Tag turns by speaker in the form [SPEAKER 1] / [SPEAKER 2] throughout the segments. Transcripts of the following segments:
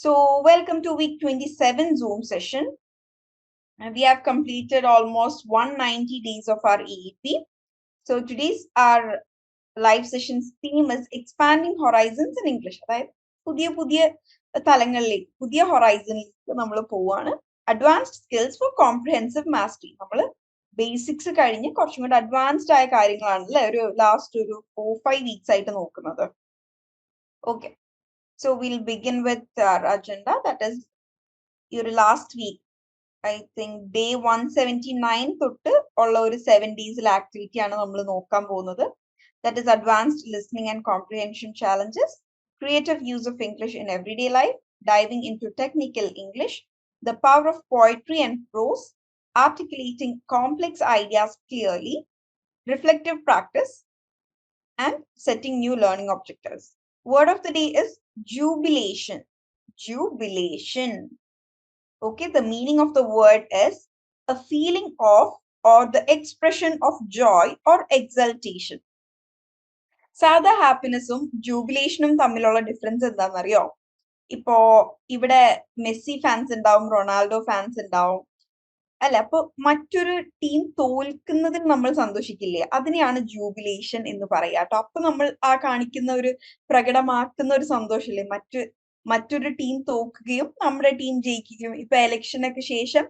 [SPEAKER 1] So, welcome to week 27 Zoom session. We have completed almost 190 days of our EEP. So, today's our live session's theme is expanding horizons in English. അതായത് പുതിയ തലങ്ങളിലേക്ക് പുതിയ ഹൊറൈസണിലേക്ക് നമ്മൾ പോവാണ്. Advanced skills four comprehensive mastery. നമ്മൾ basics കഴിഞ്ഞ് കുറച്ചും കൂടി അഡ്വാൻസ്ഡ് ആയ കാര്യങ്ങളാണല്ലേ ഒരു ലാസ്റ്റ് ഒരു 4-5 വീക്സ് ആയിട്ട് നോക്കുന്നത്. Okay, so we'll begin with our agenda. That is your last week. I think day 179 തൊട്ട് ഉള്ള ഒരു 7 days activity ആണ് നമ്മൾ നോക്കാൻ പോകുന്നത്. That is advanced listening and comprehension challenges, creative use of English in everyday life, diving into technical English, the power of poetry and prose, articulating complex ideas clearly, reflective practice, and setting new learning objectives. Word of the day is jubilation. Jubilation. Okay, the meaning of the word is a feeling of or the expression of joy or exultation. സാധാ ഹാപ്പിനെസ്സും ജൂബിലേഷനും തമ്മിലുള്ള difference എന്താണെന്നറിയോ? ഇപ്പോ ഇവിടെ Messi fans ഉണ്ടാവും, Ronaldo fans ഉണ്ടാവും, അല്ല, അപ്പൊ മറ്റൊരു ടീം തോൽക്കുന്നതിൽ നമ്മൾ സന്തോഷിക്കില്ലേ, അതിനെയാണ് ജൂബിലേഷൻ എന്ന് പറയാ കേട്ടോ. അപ്പൊ നമ്മൾ ആ കാണിക്കുന്ന ഒരു പ്രകടമാക്കുന്ന ഒരു സന്തോഷമില്ലേ, മറ്റൊരു ടീം തോക്കുകയും നമ്മുടെ ടീം ജയിക്കുകയും, ഇപ്പൊ ഇലക്ഷനൊക്കെ ശേഷം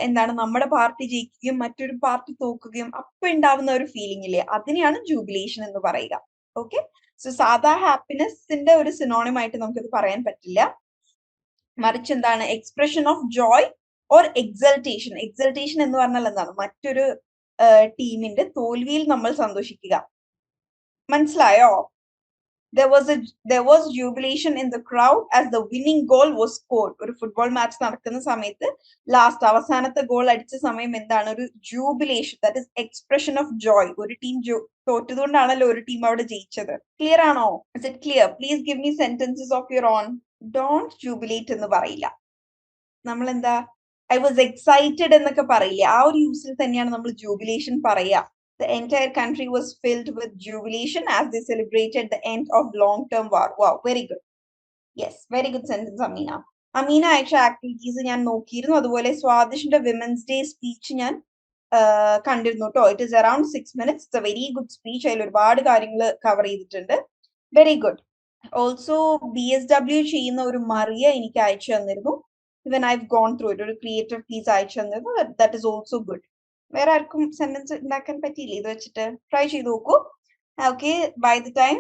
[SPEAKER 1] എന്താണ് നമ്മുടെ പാർട്ടി ജയിക്കുകയും മറ്റൊരു പാർട്ടി തോക്കുകയും അപ്പൊ ഉണ്ടാവുന്ന ഒരു ഫീലിംഗ് ഇല്ലേ, അതിനെയാണ് ജൂബിലേഷൻ എന്ന് പറയുക. ഓക്കെ, സോ സാധാ ഹാപ്പിനെസിന്റെ ഒരു സിനോണിമായിട്ട് നമുക്കിത് പറയാൻ പറ്റില്ല. മറിച്ച് എന്താണ് എക്സ്പ്രഷൻ ഓഫ് ജോയ് ഓർ എക്സൾട്ടേഷൻ. എക്സൾട്ടേഷൻ എന്ന് പറഞ്ഞാൽ എന്താണ്, മറ്റൊരു ടീമിന്റെ തോൽവിയിൽ നമ്മൾ സന്തോഷിക്കുക. മനസ്സിലായോ? There was jubilation in the crowd as the winning goal was scored. ഒരു ഫുട്ബോൾ മാച്ച് നടക്കുന്ന സമയത്ത് ലാസ്റ്റ് അവസാനത്തെ ഗോൾ അടിച്ച സമയം എന്താണ്, ഒരു jubilation, that is expression of joy. ഒരു ടീം തോറ്റതുകൊണ്ടാണല്ലോ ഒരു ടീം അവിടെ ജയിച്ചത്. ക്ലിയർ ആണോ? Is it clear? Please give me sentences of your own. Don't jubilate എന്ന് പറയില്ല. നമ്മൾ എന്താ, ഐ വാസ് എക്സൈറ്റഡ് എന്നൊക്കെ പറയില്ലേ, ആ ഒരു യൂസിൽ തന്നെയാണ് നമ്മൾ ജൂബിലേഷൻ പറയുക. The entire country was filled with jubilation as they celebrated the end of long-term war. Wow, very good. Yes, very good sentence, Amina. Ameena അയച്ച ആക്ടിവിറ്റീസ് ഞാൻ നോക്കിയിരുന്നു. അതുപോലെ സ്വാദിഷിന്റെ വിമൻസ് ഡേ സ്പീച്ച് ഞാൻ കണ്ടിരുന്നു കേട്ടോ. It is around 6 minutes. It's A very good speech. അതിൽ ഒരുപാട് കാര്യങ്ങൾ കവർ ചെയ്തിട്ടുണ്ട്. Very good. ഓൾസോ BSW ചെയ്യുന്ന ഒരു മറിയ എനിക്ക് അയച്ചു തന്നിരുന്നു. Even I've gone through it. ഒരു ക്രിയേറ്റീവ് പീസ് അയച്ചു തന്നിരുന്നു. That is also good. വേറെ ആർക്കും സെന്റൻസ് ഉണ്ടാക്കാൻ പറ്റിയില്ല ഇത് വെച്ചിട്ട്? ട്രൈ ചെയ്ത് നോക്കൂ. Okay, by the time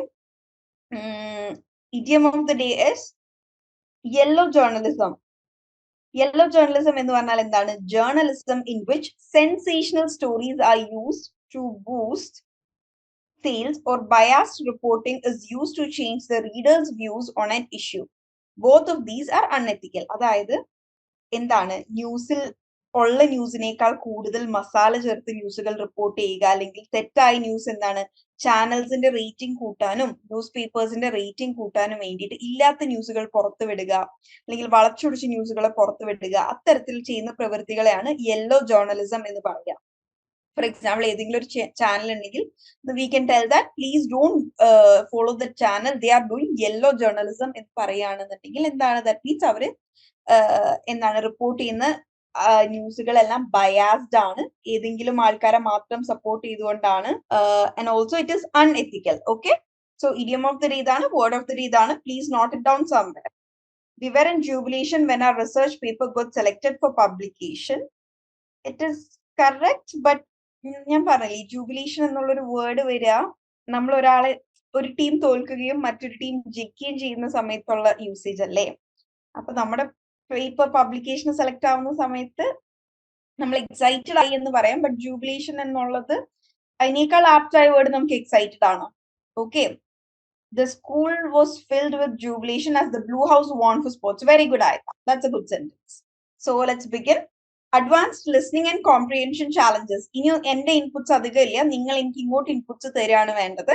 [SPEAKER 1] idiom of the day is yellow journalism. Yellow journalism എന്ന് പറഞ്ഞാൽ എന്താണ്? Journalism in which sensational stories are used to boost sales or biased reporting is used to change the reader's views on an issue. Both of these are unethical. അതായത് എന്താണ്, ന്യൂസിൽ ഉള്ള ന്യൂസിനേക്കാൾ കൂടുതൽ മസാല ചേർത്ത് ന്യൂസുകൾ റിപ്പോർട്ട് ചെയ്യുക, അല്ലെങ്കിൽ തെറ്റായ ന്യൂസ് എന്താണ്, ചാനൽസിന്റെ റേറ്റിംഗ് കൂട്ടാനും ന്യൂസ് പേപ്പേഴ്സിന്റെ റേറ്റിംഗ് കൂട്ടാനും വേണ്ടിയിട്ട് ഇല്ലാത്ത ന്യൂസുകൾ പുറത്തു വിടുക, അല്ലെങ്കിൽ വളച്ചൊടിച്ച ന്യൂസുകളെ പുറത്തു വിടുക, അത്തരത്തിൽ ചെയ്യുന്ന പ്രവൃത്തികളെയാണ് യെല്ലോ ജേർണലിസം എന്ന് പറയുക. ഫോർ എക്സാമ്പിൾ, ഏതെങ്കിലും ഒരു ചാനൽ ഉണ്ടെങ്കിൽ we can tell that please don't follow the channel, they are doing yellow journalism എന്ന് പറയുകയാണെന്നുണ്ടെങ്കിൽ എന്താണ്, ദാറ്റ് മീൻസ് അവര് എന്താണ് റിപ്പോർട്ട് ചെയ്യുന്ന ന്യൂസുകളെല്ലാം ബയാസ്ഡ് ആണ്, ഏതെങ്കിലും ആൾക്കാരെ മാത്രം സപ്പോർട്ട് ചെയ്തുകൊണ്ടാണ്. And also it is unethical. Okay, so idiom of the day ഇതാണ്, വേർഡ് ഓഫ് ദ ഡേ ഇതാണ്. Please note it down somewhere. We were in jubilation when our research paper got selected for publication. It is correct, but ഞാൻ പറഞ്ഞില്ലേ, ജൂബിലേഷൻ എന്നുള്ളൊരു word വരിക നമ്മൾ ഒരാളെ, ഒരു team തോൽക്കുകയും മറ്റൊരു ടീം ജയിക്കുകയും ചെയ്യുന്ന സമയത്തുള്ള യൂസേജ് അല്ലേ. അപ്പൊ നമ്മുടെ പേപ്പർ പബ്ലിക്കേഷൻ സെലക്ട് ആവുന്ന സമയത്ത് നമ്മൾ എക്സൈറ്റഡ് ആയി എന്ന് പറയാം, ബട്ട് ജൂബിലേഷൻ എന്നുള്ളത് അതിനേക്കാൾ ആപ്റ്റ് ആയ വേർഡ് നമുക്ക് എക്സൈറ്റഡ് ആണ്. Okay, the school was filled with jubilation as the Blue House won for sports. Very good, Aida. That's a good sentence. So let's begin. Advanced listening and comprehension challenges. ഇനി എന്റെ inputs അധികം ഇല്ല, നിങ്ങൾ എനിക്ക് ഇങ്ങോട്ട് inputs തരികയാണ് വേണ്ടത്.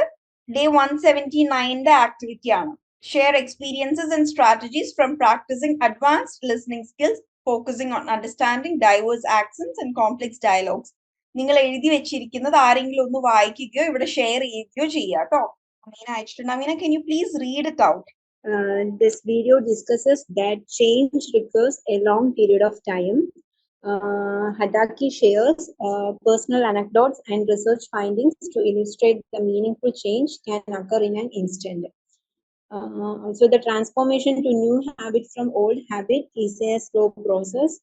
[SPEAKER 1] Day 179ന്റെ ആക്ടിവിറ്റി ആണ്. Share experiences and strategies from practising advanced listening skills, focusing on understanding diverse accents and complex dialogues. നിങ്ങൾ എഴുതി വെച്ചിരിക്കുന്നത് ആരെങ്കിലും ഒന്ന് വായിക്കുകയോ ഇവിടെ ഷെയർ ചെയ്യുകയോ ചെയ്യാം കേട്ടോ. Amina, can you please read it out?
[SPEAKER 2] This video discusses that change requires a long period of time. Hadaki shares personal anecdotes and research findings to illustrate the meaningful change can occur in an instant. Also, the transformation to new habit from old habit is a slow process.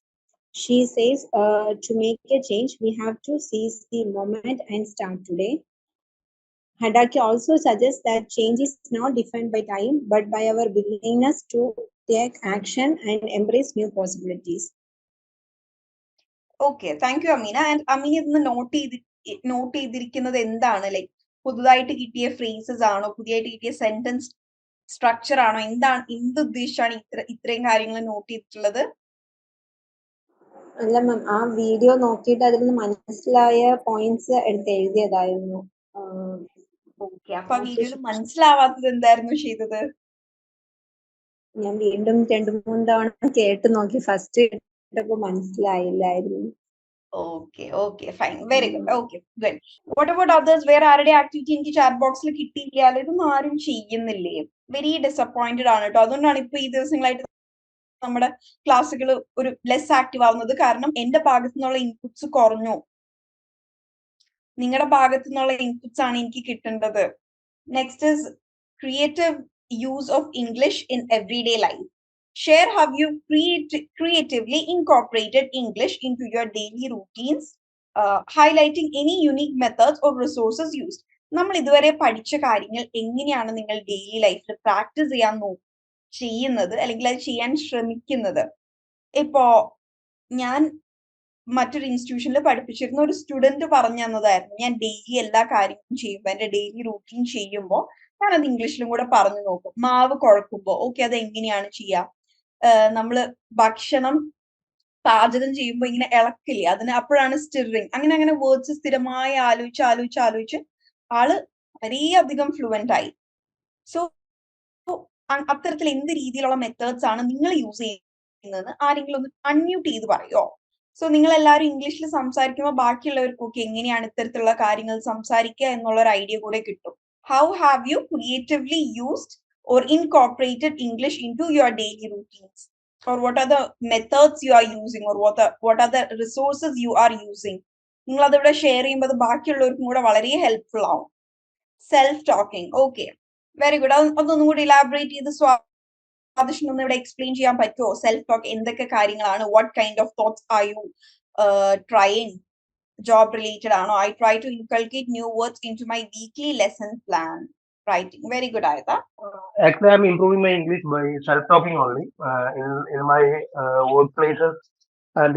[SPEAKER 2] She says to make a change, we have to seize the moment and start today. Hadaki also suggests that change is not defined by time, but by our willingness to take action and embrace new possibilities.
[SPEAKER 1] Okay thank you Ameena. And Ameena ഇന്ന് note ചെയ്തിരിക്കുന്നത് എന്താണ്? Like പുതുതായിട്ട് കിട്ടിയ phrases ആണോ, പുതിയതായിട്ട് കിട്ടിയ sentence structure ആണോ, എന്താണ്, എന്ത് ഉദ്ദേശിച്ചാണ് ഇത്രയും കാര്യങ്ങൾ നോട്ട് ചെയ്തിട്ടുള്ളത്?
[SPEAKER 2] അല്ല മാം, ആ വീഡിയോ നോക്കിയിട്ട് അതിൽ നിന്ന് മനസ്സിലായ പോയിന്റ്സ് എടുത്ത് എഴുതിയതായിരുന്നു.
[SPEAKER 1] ഓക്കെ, അപ്പൊ ആ വീഡിയോയിൽ മനസ്സിലാവാത്തത് എന്തായിരുന്നു ചെയ്തത്?
[SPEAKER 2] ഞാൻ വീണ്ടും 2-3 തവണ കേട്ട് നോക്കി. ഫസ്റ്റ് കേട്ടപ്പോ മനസ്സിലായില്ലായിരുന്നു.
[SPEAKER 1] Okay okay fine, very good. Okay good. What about others? വേറെ ആരുടെ ആക്ടിവിറ്റി എനിക്ക് ചാറ്റ് ബോക്സിൽ കിട്ടിയില്ല? ഇതൊന്നും ആരും ചെയ്യുന്നില്ലേ? വെരി ഡിസപ്പോയിന്റഡ് ആണ് കേട്ടോ. അതുകൊണ്ടാണ് ഇപ്പൊ ഈ ദിവസങ്ങളായിട്ട് നമ്മുടെ ക്ലാസ്സുകൾ ഒരു ലെസ് ആക്റ്റീവ് ആവുന്നത്. കാരണം എന്റെ ഭാഗത്തു നിന്നുള്ള ഇൻപുട്സ് കുറഞ്ഞു. നിങ്ങളുടെ ഭാഗത്തു നിന്നുള്ള ഇൻപുട്സ് ആണ് എനിക്ക് കിട്ടേണ്ടത്. Next is creative use of English in everyday life. Share how you creatively incorporated English into your daily routines, highlighting any unique methods or resources used. നമ്മൾ ഇതുവരെ പഠിച്ച കാര്യങ്ങൾ എങ്ങനെയാണ് നിങ്ങൾ ഡെയിലി ലൈഫിൽ പ്രാക്ടീസ് ചെയ്യുന്നത്, അല്ലെങ്കിൽ അത് ചെയ്യാൻ ശ്രമിക്കുന്നത്? ഇപ്പോ ഞാൻ മറ്റൊരു ഇൻസ്റ്റിറ്റ്യൂഷനിൽ പഠിപ്പിച്ചിരുന്ന ഒരു സ്റ്റുഡന്റ് പറഞ്ഞു തന്നതായിരുന്നു, ഞാൻ ഡെയിലി എല്ലാ കാര്യങ്ങളും ചെയ്യുമ്പോൾ, എന്റെ ഡെയിലി റൂട്ടീൻ ചെയ്യുമ്പോൾ ഞാൻ അത് ഇംഗ്ലീഷിലും കൂടെ പറഞ്ഞു നോക്കും. മാവ് കുഴക്കുമ്പോൾ ഓക്കെ അത് എങ്ങനെയാണ് ചെയ്യുക, നമ്മള് ഭക്ഷണം പാചകം ചെയ്യുമ്പോൾ ഇങ്ങനെ ഇളക്കില്ലേ, അതിന് അപ്പോഴാണ് സ്റ്റിറിങ്, അങ്ങനെ അങ്ങനെ വേർഡ്സ് സ്ഥിരമായി ആലോചിച്ച് ആള് വളരെയധികം ഫ്ലുവന്റ് ആയി. സോ അത്തരത്തിൽ എന്ത് രീതിയിലുള്ള മെത്തേഡ്സ് ആണ് നിങ്ങൾ യൂസ് ചെയ്യുന്നത് ആരെങ്കിലും ഒന്ന് അൺമ്യൂട്ട് ചെയ്ത് പറയോ? സോ നിങ്ങൾ എല്ലാവരും ഇംഗ്ലീഷിൽ സംസാരിക്കുമ്പോൾ ബാക്കിയുള്ളവർക്കൊക്കെ എങ്ങനെയാണ് ഇത്തരത്തിലുള്ള കാര്യങ്ങൾ സംസാരിക്കുക എന്നുള്ള ഒരു ഐഡിയ കൂടെ കിട്ടും. How have you creatively used or incorporated English into your daily routines, or what are the methods you are using, or what are the resources you are using? നിങ്ങൾ അതിവിടെ ഷെയർ ചെയ്യുമ്പോൾ അത് ബാക്കിയുള്ളവർക്കും കൂടെ വളരെ ഹെൽപ്ഫുൾ ആവും. Self talking, okay very good. അതൊന്നും കൂടി elaborate ചെയ്ത് സ്വാദിഷ്ണൊന്ന് ഇവിടെ എക്സ്പ്ലെയിൻ ചെയ്യാൻ പറ്റുമോ? സെൽഫ് ടോക്ക് എന്തൊക്കെ കാര്യങ്ങളാണ്? What kind of thoughts are you trying? Job related ആണോ? I try to inculcate new words into my weekly lesson plan. Writing, very good, Ayata.
[SPEAKER 3] Actually, I'm improving my English by self-talking only in my workplaces and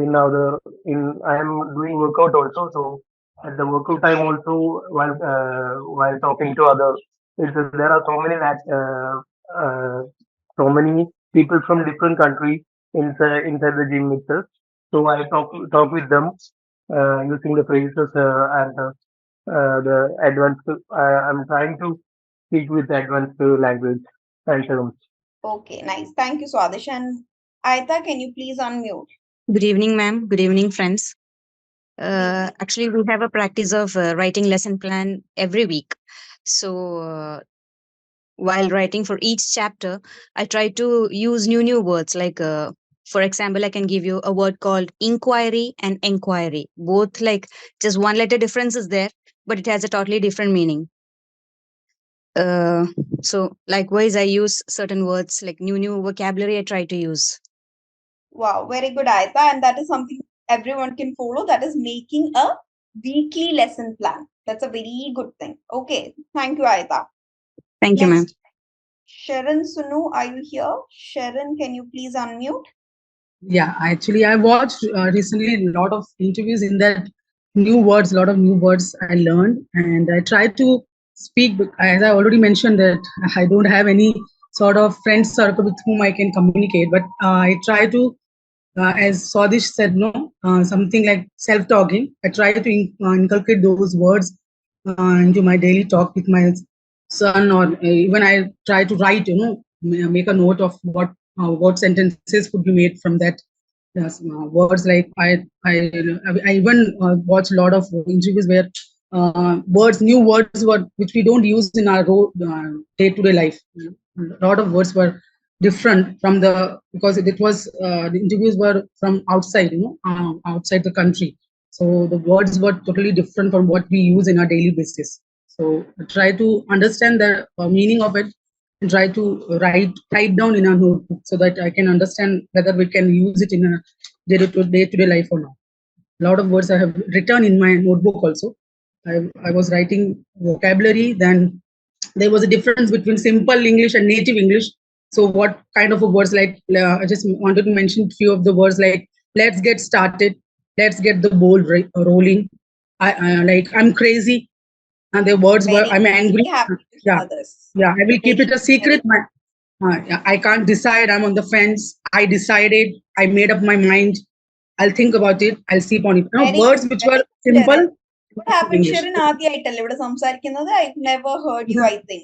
[SPEAKER 3] I am doing workout also. So at the workout time also, while talking to others, there are so many people from different countries inside the gym itself. So I talk with them using the phrases the advanced. I'm trying to speak with advanced language and terms.
[SPEAKER 1] Okay, nice. Thank you, Swadish. And Ayata, can you please unmute?
[SPEAKER 4] Good evening, ma'am. Good evening, friends. Actually, we have a practice of writing lesson plan every week. So, while writing for each chapter, I try to use new words. Like, for example, I can give you a word called inquiry and enquiry. Both like just one letter difference is there, but it has a totally different meaning. So likewise, I use certain words like new vocabulary I try to use.
[SPEAKER 1] Wow, very good, Ayata. And that is something everyone can follow. That is making a weekly lesson plan. That's a very good thing. Okay, thank you, Ayata.
[SPEAKER 4] Thank you, ma'am.
[SPEAKER 1] Sharon Sunu, are you here? Sharon, can you please unmute?
[SPEAKER 5] Yeah, actually, I watched recently a lot of interviews in that a lot of new words I learned, and I try to speak. As I already mentioned, that I don't have any sort of friend circle with whom I can communicate, but I try to, as Swadish said, something like self-talking. I try to inculcate those words into my daily talk with my son, or even I try to write, make a note of what sentences could be made from that. Words like I even watch a lot of interviews where new words which we don't use in our day-to-day life. A lot of words were different from because it was the interviews were from outside, outside the country. So the words were totally different from what we use in our daily basis. So I try to understand the meaning of it and try to write down in a notebook so that I can understand whether we can use it in a day-to-day life or not. A lot of words I have written in my notebook also. I was writing vocabulary, then there was a difference between simple English and native English. So what kind of a words, like I just wanted to mention few of the words, like let's get started, let's get the ball rolling. Like I'm crazy, and the words were I'm angry.
[SPEAKER 1] Happy to
[SPEAKER 5] Yeah,
[SPEAKER 1] hear this.
[SPEAKER 5] yeah. I will keep it a secret. Yeah, I can't decide. I'm on the fence. I decided. I made up my mind. I'll think about it. I'll sleep on it. Words which were simple.
[SPEAKER 1] What happened, Sharon? ആദ്യമായിട്ടല്ലേ ഇവിടെ സംസാരിക്കുന്നത്? I've never heard you, I think.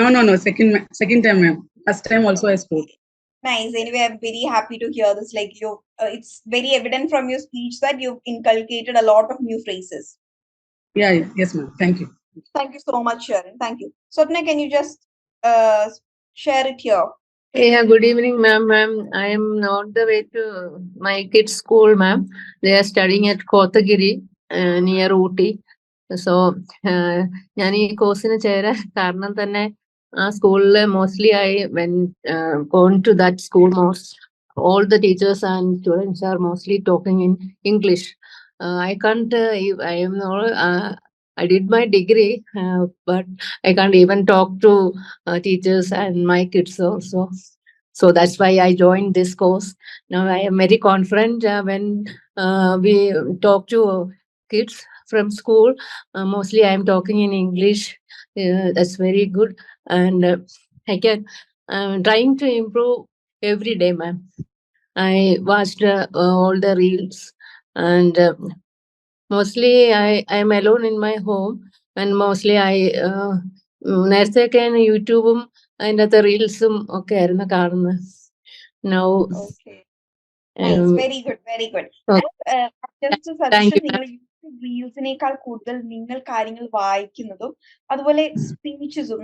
[SPEAKER 5] No. Second time, ma'am. Last time also I spoke.
[SPEAKER 1] Nice. Anyway, I'm very happy to hear this. Like it's very evident from your speech that you've inculcated a lot of new phrases.
[SPEAKER 5] Yeah. Yes, ma'am. Thank you.
[SPEAKER 1] Thank you so much, Sharon. Thank you. Swapna, can you just share it here?
[SPEAKER 6] Yeah, good evening, ma'am. I am on the way to my kids' school, ma'am. They are studying at Kotagiri near Ooty. So, ഞാൻ ഈ കോഴ്സിന് ചേരാൻ കാരണം തന്നെ ആ സ്കൂളിൽ mostly I when gone to that school all the teachers and students are mostly talking in English. I can't, I am not, I did my degree, but I can't even talk to teachers and my kids also. So that's why I joined this course. Now I am very confident when we talk to kids from school. Mostly I am talking in English. That's very good. And I'm trying to improve every day, ma'am. I watched all the reels, and mostly I am alone in my home, and mostly I നേരത്തെയൊക്കെ യൂട്യൂബും അതിൻ്റെ അകത്ത് റീൽസും ഒക്കെ ആയിരുന്നു കാണുന്നത്. Now,
[SPEAKER 1] okay. Nice. Very good, very good.
[SPEAKER 6] Okay.
[SPEAKER 1] Just a suggestion, നിങ്ങൾ റീൽസിനേക്കാൾ കൂടുതൽ നിങ്ങൾ കാര്യങ്ങൾ വായിക്കുന്നതും അതുപോലെ സ്പീച്ചസും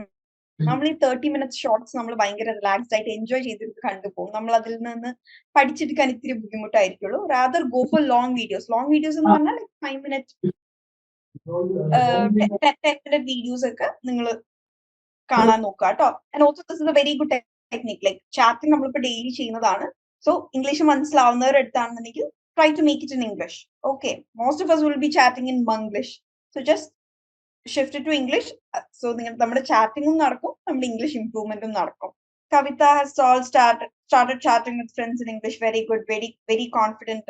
[SPEAKER 1] നമ്മൾ ഈ 30 മിനിറ്റ്സ് ഷോർട്സ് നമ്മൾ ഭയങ്കര റിലാക്സ്ഡ് ആയിട്ട് എൻജോയ് ചെയ്തിട്ട് കണ്ടുപോകും. നമ്മൾ അതിൽ നിന്ന് പഠിച്ചെടുക്കാൻ ഇത്തിരി ബുദ്ധിമുട്ടായിരിക്കുള്ളൂ. Rather go for long videos. Long videos എന്ന് പറഞ്ഞാൽ 5 മിനിറ്റ് 10 മിനിറ്റ് വീഡിയോസ് ഒക്കെ നിങ്ങൾ കാണാൻ നോക്കുക കേട്ടോ. And also this is a very good technique. Like chatting നമ്മളിപ്പോ ഡെയിലി ചെയ്യുന്നതാണ്. സോ ഇംഗ്ലീഷ് മനസ്സിലാവുന്നവരെടുത്താണെന്നുണ്ടെങ്കിൽ try to make it in English. Okay, most of us will be chatting in Manglish. So just shift it to English. So നമ്മുടെ chatting നടക്കും, നമ്മുടെ English improvement നടക്കും. Kavita has all started chatting with friends in English. Very good, very confident.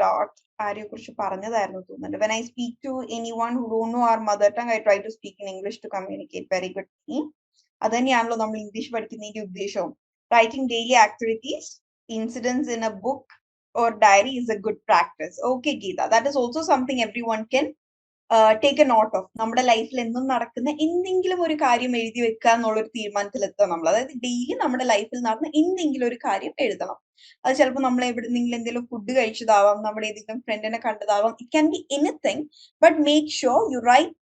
[SPEAKER 1] ആരെയെ കുറിച്ച് പറഞ്ഞതായിരുന്നു തോന്നുന്നുണ്ട്. When I speak to anyone who don't know our mother tongue, I try to speak in English to communicate. Very good. അത് തന്നെയാണല്ലോ നമ്മൾ English പഠിക്കുന്നതിന്റെ ഉദ്ദേശവും. Writing daily activities, incidents in a book or diary is a good practice. Okay, Geeta, that is also something everyone can take a note of. നമ്മുടെ ലൈഫിൽ എന്നും നടക്കുന്ന എന്തെങ്കിലും ഒരു കാര്യം എഴുതി വെക്കുക എന്നുള്ളൊരു തീരുമാനത്തിലെത്താം നമ്മൾ. അതായത് ഡെയിലി നമ്മുടെ ലൈഫിൽ നടന്ന എന്തെങ്കിലും ഒരു കാര്യം എഴുതണം. അത് ചിലപ്പോൾ നമ്മൾ എവിടെന്നെങ്കിലും എന്തെങ്കിലും ഫുഡ് കഴിച്ചതാവാം, നമ്മുടെ ഏതെങ്കിലും ഫ്രണ്ടിനെ കണ്ടതാവാം. It can be anything, but make sure you write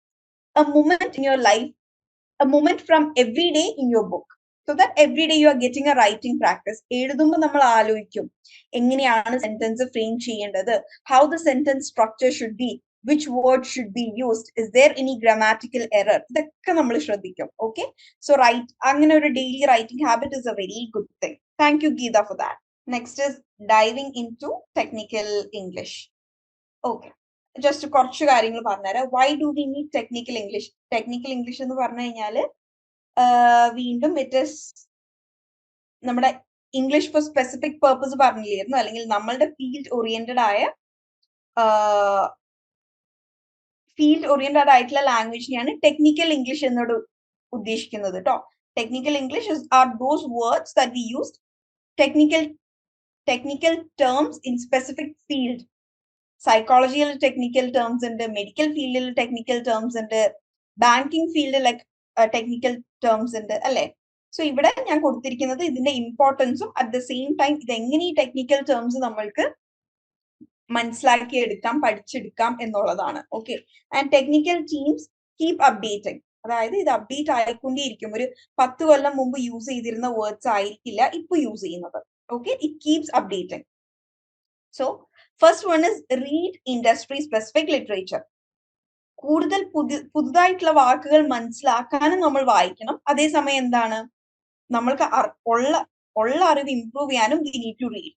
[SPEAKER 1] a moment in your life, a moment from every day in your book. So that every day you are getting a writing practice. എഴുതുമ്പോൾ നമ്മൾ ആലോചിക്കും എങ്ങനെയാണ് sentence frame ചെയ്യേണ്ടത്, how the sentence structure should be, which word should be used, is there any grammatical error, ഇതൊക്കെ നമ്മൾ ശ്രദ്ധിക്കും. Okay, so അങ്ങനെ ഒരു daily writing habit is a very good thing. Thank you, Geeta, for that. Next is diving into technical English. Okay, just കുറച്ച് കാര്യങ്ങൾ പറഞ്ഞുതരാം. Why do we need technical English? Technical English എന്ന് പറഞ്ഞു കഴിഞ്ഞാൽ വീണ്ടും it is നമ്മുടെ English for specific purpose പറഞ്ഞില്ലായിരുന്നു, അല്ലെങ്കിൽ നമ്മളുടെ ഫീൽഡ് ഓറിയന്റഡ് ആയിട്ടുള്ള ലാംഗ്വേജിനെയാണ് ടെക്നിക്കൽ ഇംഗ്ലീഷ് എന്നോട് ഉദ്ദേശിക്കുന്നത് കേട്ടോ. Technical English are those words that we use, technical terms in specific field. സൈക്കോളജിയിൽ ടെക്നിക്കൽ ടേംസ് ഉണ്ട്, മെഡിക്കൽ ഫീൽഡിൽ ടെക്നിക്കൽ ടേംസ് ഉണ്ട്, banking field like technical terms ഉണ്ട് അല്ലെ. സോ ഇവിടെ ഞാൻ കൊടുത്തിരിക്കുന്നത് ഇതിന്റെ ഇമ്പോർട്ടൻസും അറ്റ് ദ സെയിം ടൈം ഇതെങ്ങനെ ഈ ടെക്നിക്കൽ ടേംസ് നമ്മൾക്ക് മനസ്സിലാക്കിയെടുക്കാം, പഠിച്ചെടുക്കാം എന്നുള്ളതാണ്. Okay, and technical teams keep updating. അതായത് ഇത് അപ്ഡേറ്റ് ആയിക്കൊണ്ടേയിരിക്കും. ഒരു 10 കൊല്ലം മുമ്പ് യൂസ് ചെയ്തിരുന്ന വേർഡ്സ് ആയിരിക്കില്ല ഇപ്പൊ യൂസ് ചെയ്യുന്നത്. Okay, it keeps updating. So first one is read industry specific literature. കൂടുതൽ പുതുതായിട്ടുള്ള വാക്കുകൾ മനസ്സിലാക്കാനും നമ്മൾ വായിക്കണം. അതേസമയം എന്താണ്, നമ്മൾക്ക് ഉള്ള അറിവ് ഇംപ്രൂവ് ചെയ്യാനും we need to read.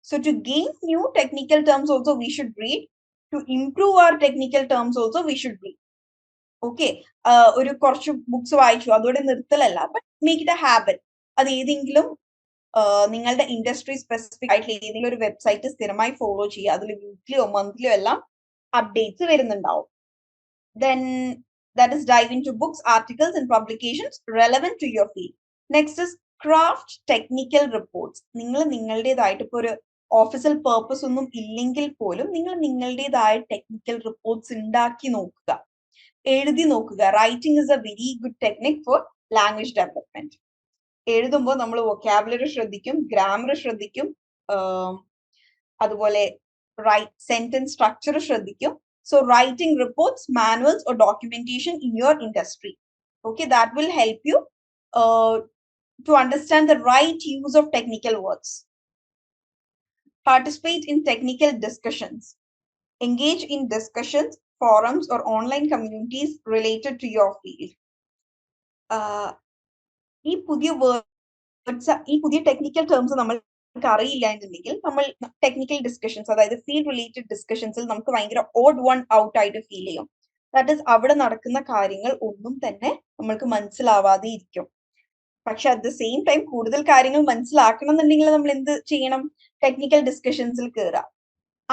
[SPEAKER 1] So to gain new technical terms also we should read. To improve our technical terms also we should read. Okay, ഒരു കുറച്ച് ബുക്സ് വായിച്ചു അതോടെ നിർത്തലല്ല, but make it a habit. അത് ഏതെങ്കിലും നിങ്ങളുടെ industry specific ആയിട്ടുള്ള ഏതെങ്കിലും ഒരു വെബ്സൈറ്റ് സ്ഥിരമായി ഫോളോ ചെയ്യുക. അതിൽ വീക്ക്ലിയോ മന്ത്ലിയോ എല്ലാം updates വരുന്നുണ്ടാവും. Then that is dive into books, articles and publications relevant to your field. Next is craft technical reports. നിങ്ങൾ നിങ്ങളുടേതായിട്ട് ഇപ്പോൾ ഒരു ഓഫീസിൽ പേർപ്പസ് ഒന്നും ഇല്ലെങ്കിൽ പോലും നിങ്ങൾ നിങ്ങളുടേതായ ടെക്നിക്കൽ റിപ്പോർട്ട്സ് ഉണ്ടാക്കി നോക്കുക, എഴുതി നോക്കുക. Writing is a very good technique four language development. എഴുതുമ്പോൾ നമ്മൾ വൊക്കാബുലറി ശ്രദ്ധിക്കും, ഗ്രാമർ ശ്രദ്ധിക്കും, അതുപോലെ സെന്റൻസ് സ്ട്രക്ചർ ശ്രദ്ധിക്കും. So writing reports, manuals or documentation in your industry. Okay, that will help you to understand the right use of technical words. Participate in technical discussions. Engage in discussions, forums or online communities related to your field. ഈ പുതിയ words, ഈ പുതിയ technical terms നമ്മൾ അറിയില്ല എന്നുണ്ടെങ്കിൽ നമ്മൾ technical discussions, അതായത് field related ഡിസ്കഷൻസിൽ നമുക്ക് ഭയങ്കര ഓഡ് വൺ ഔട്ട് ആയിട്ട് ഫീൽ ചെയ്യും. ദാറ്റ് ഈസ് അവിടെ നടക്കുന്ന കാര്യങ്ങൾ ഒന്നും തന്നെ നമ്മൾക്ക് മനസ്സിലാവാതെ ഇരിക്കും. പക്ഷെ അറ്റ് ദ സെയിം ടൈം കൂടുതൽ കാര്യങ്ങൾ മനസ്സിലാക്കണം എന്നുണ്ടെങ്കിൽ നമ്മൾ എന്ത് ചെയ്യണം? ടെക്നിക്കൽ ഡിസ്കഷൻസിൽ കയറുക.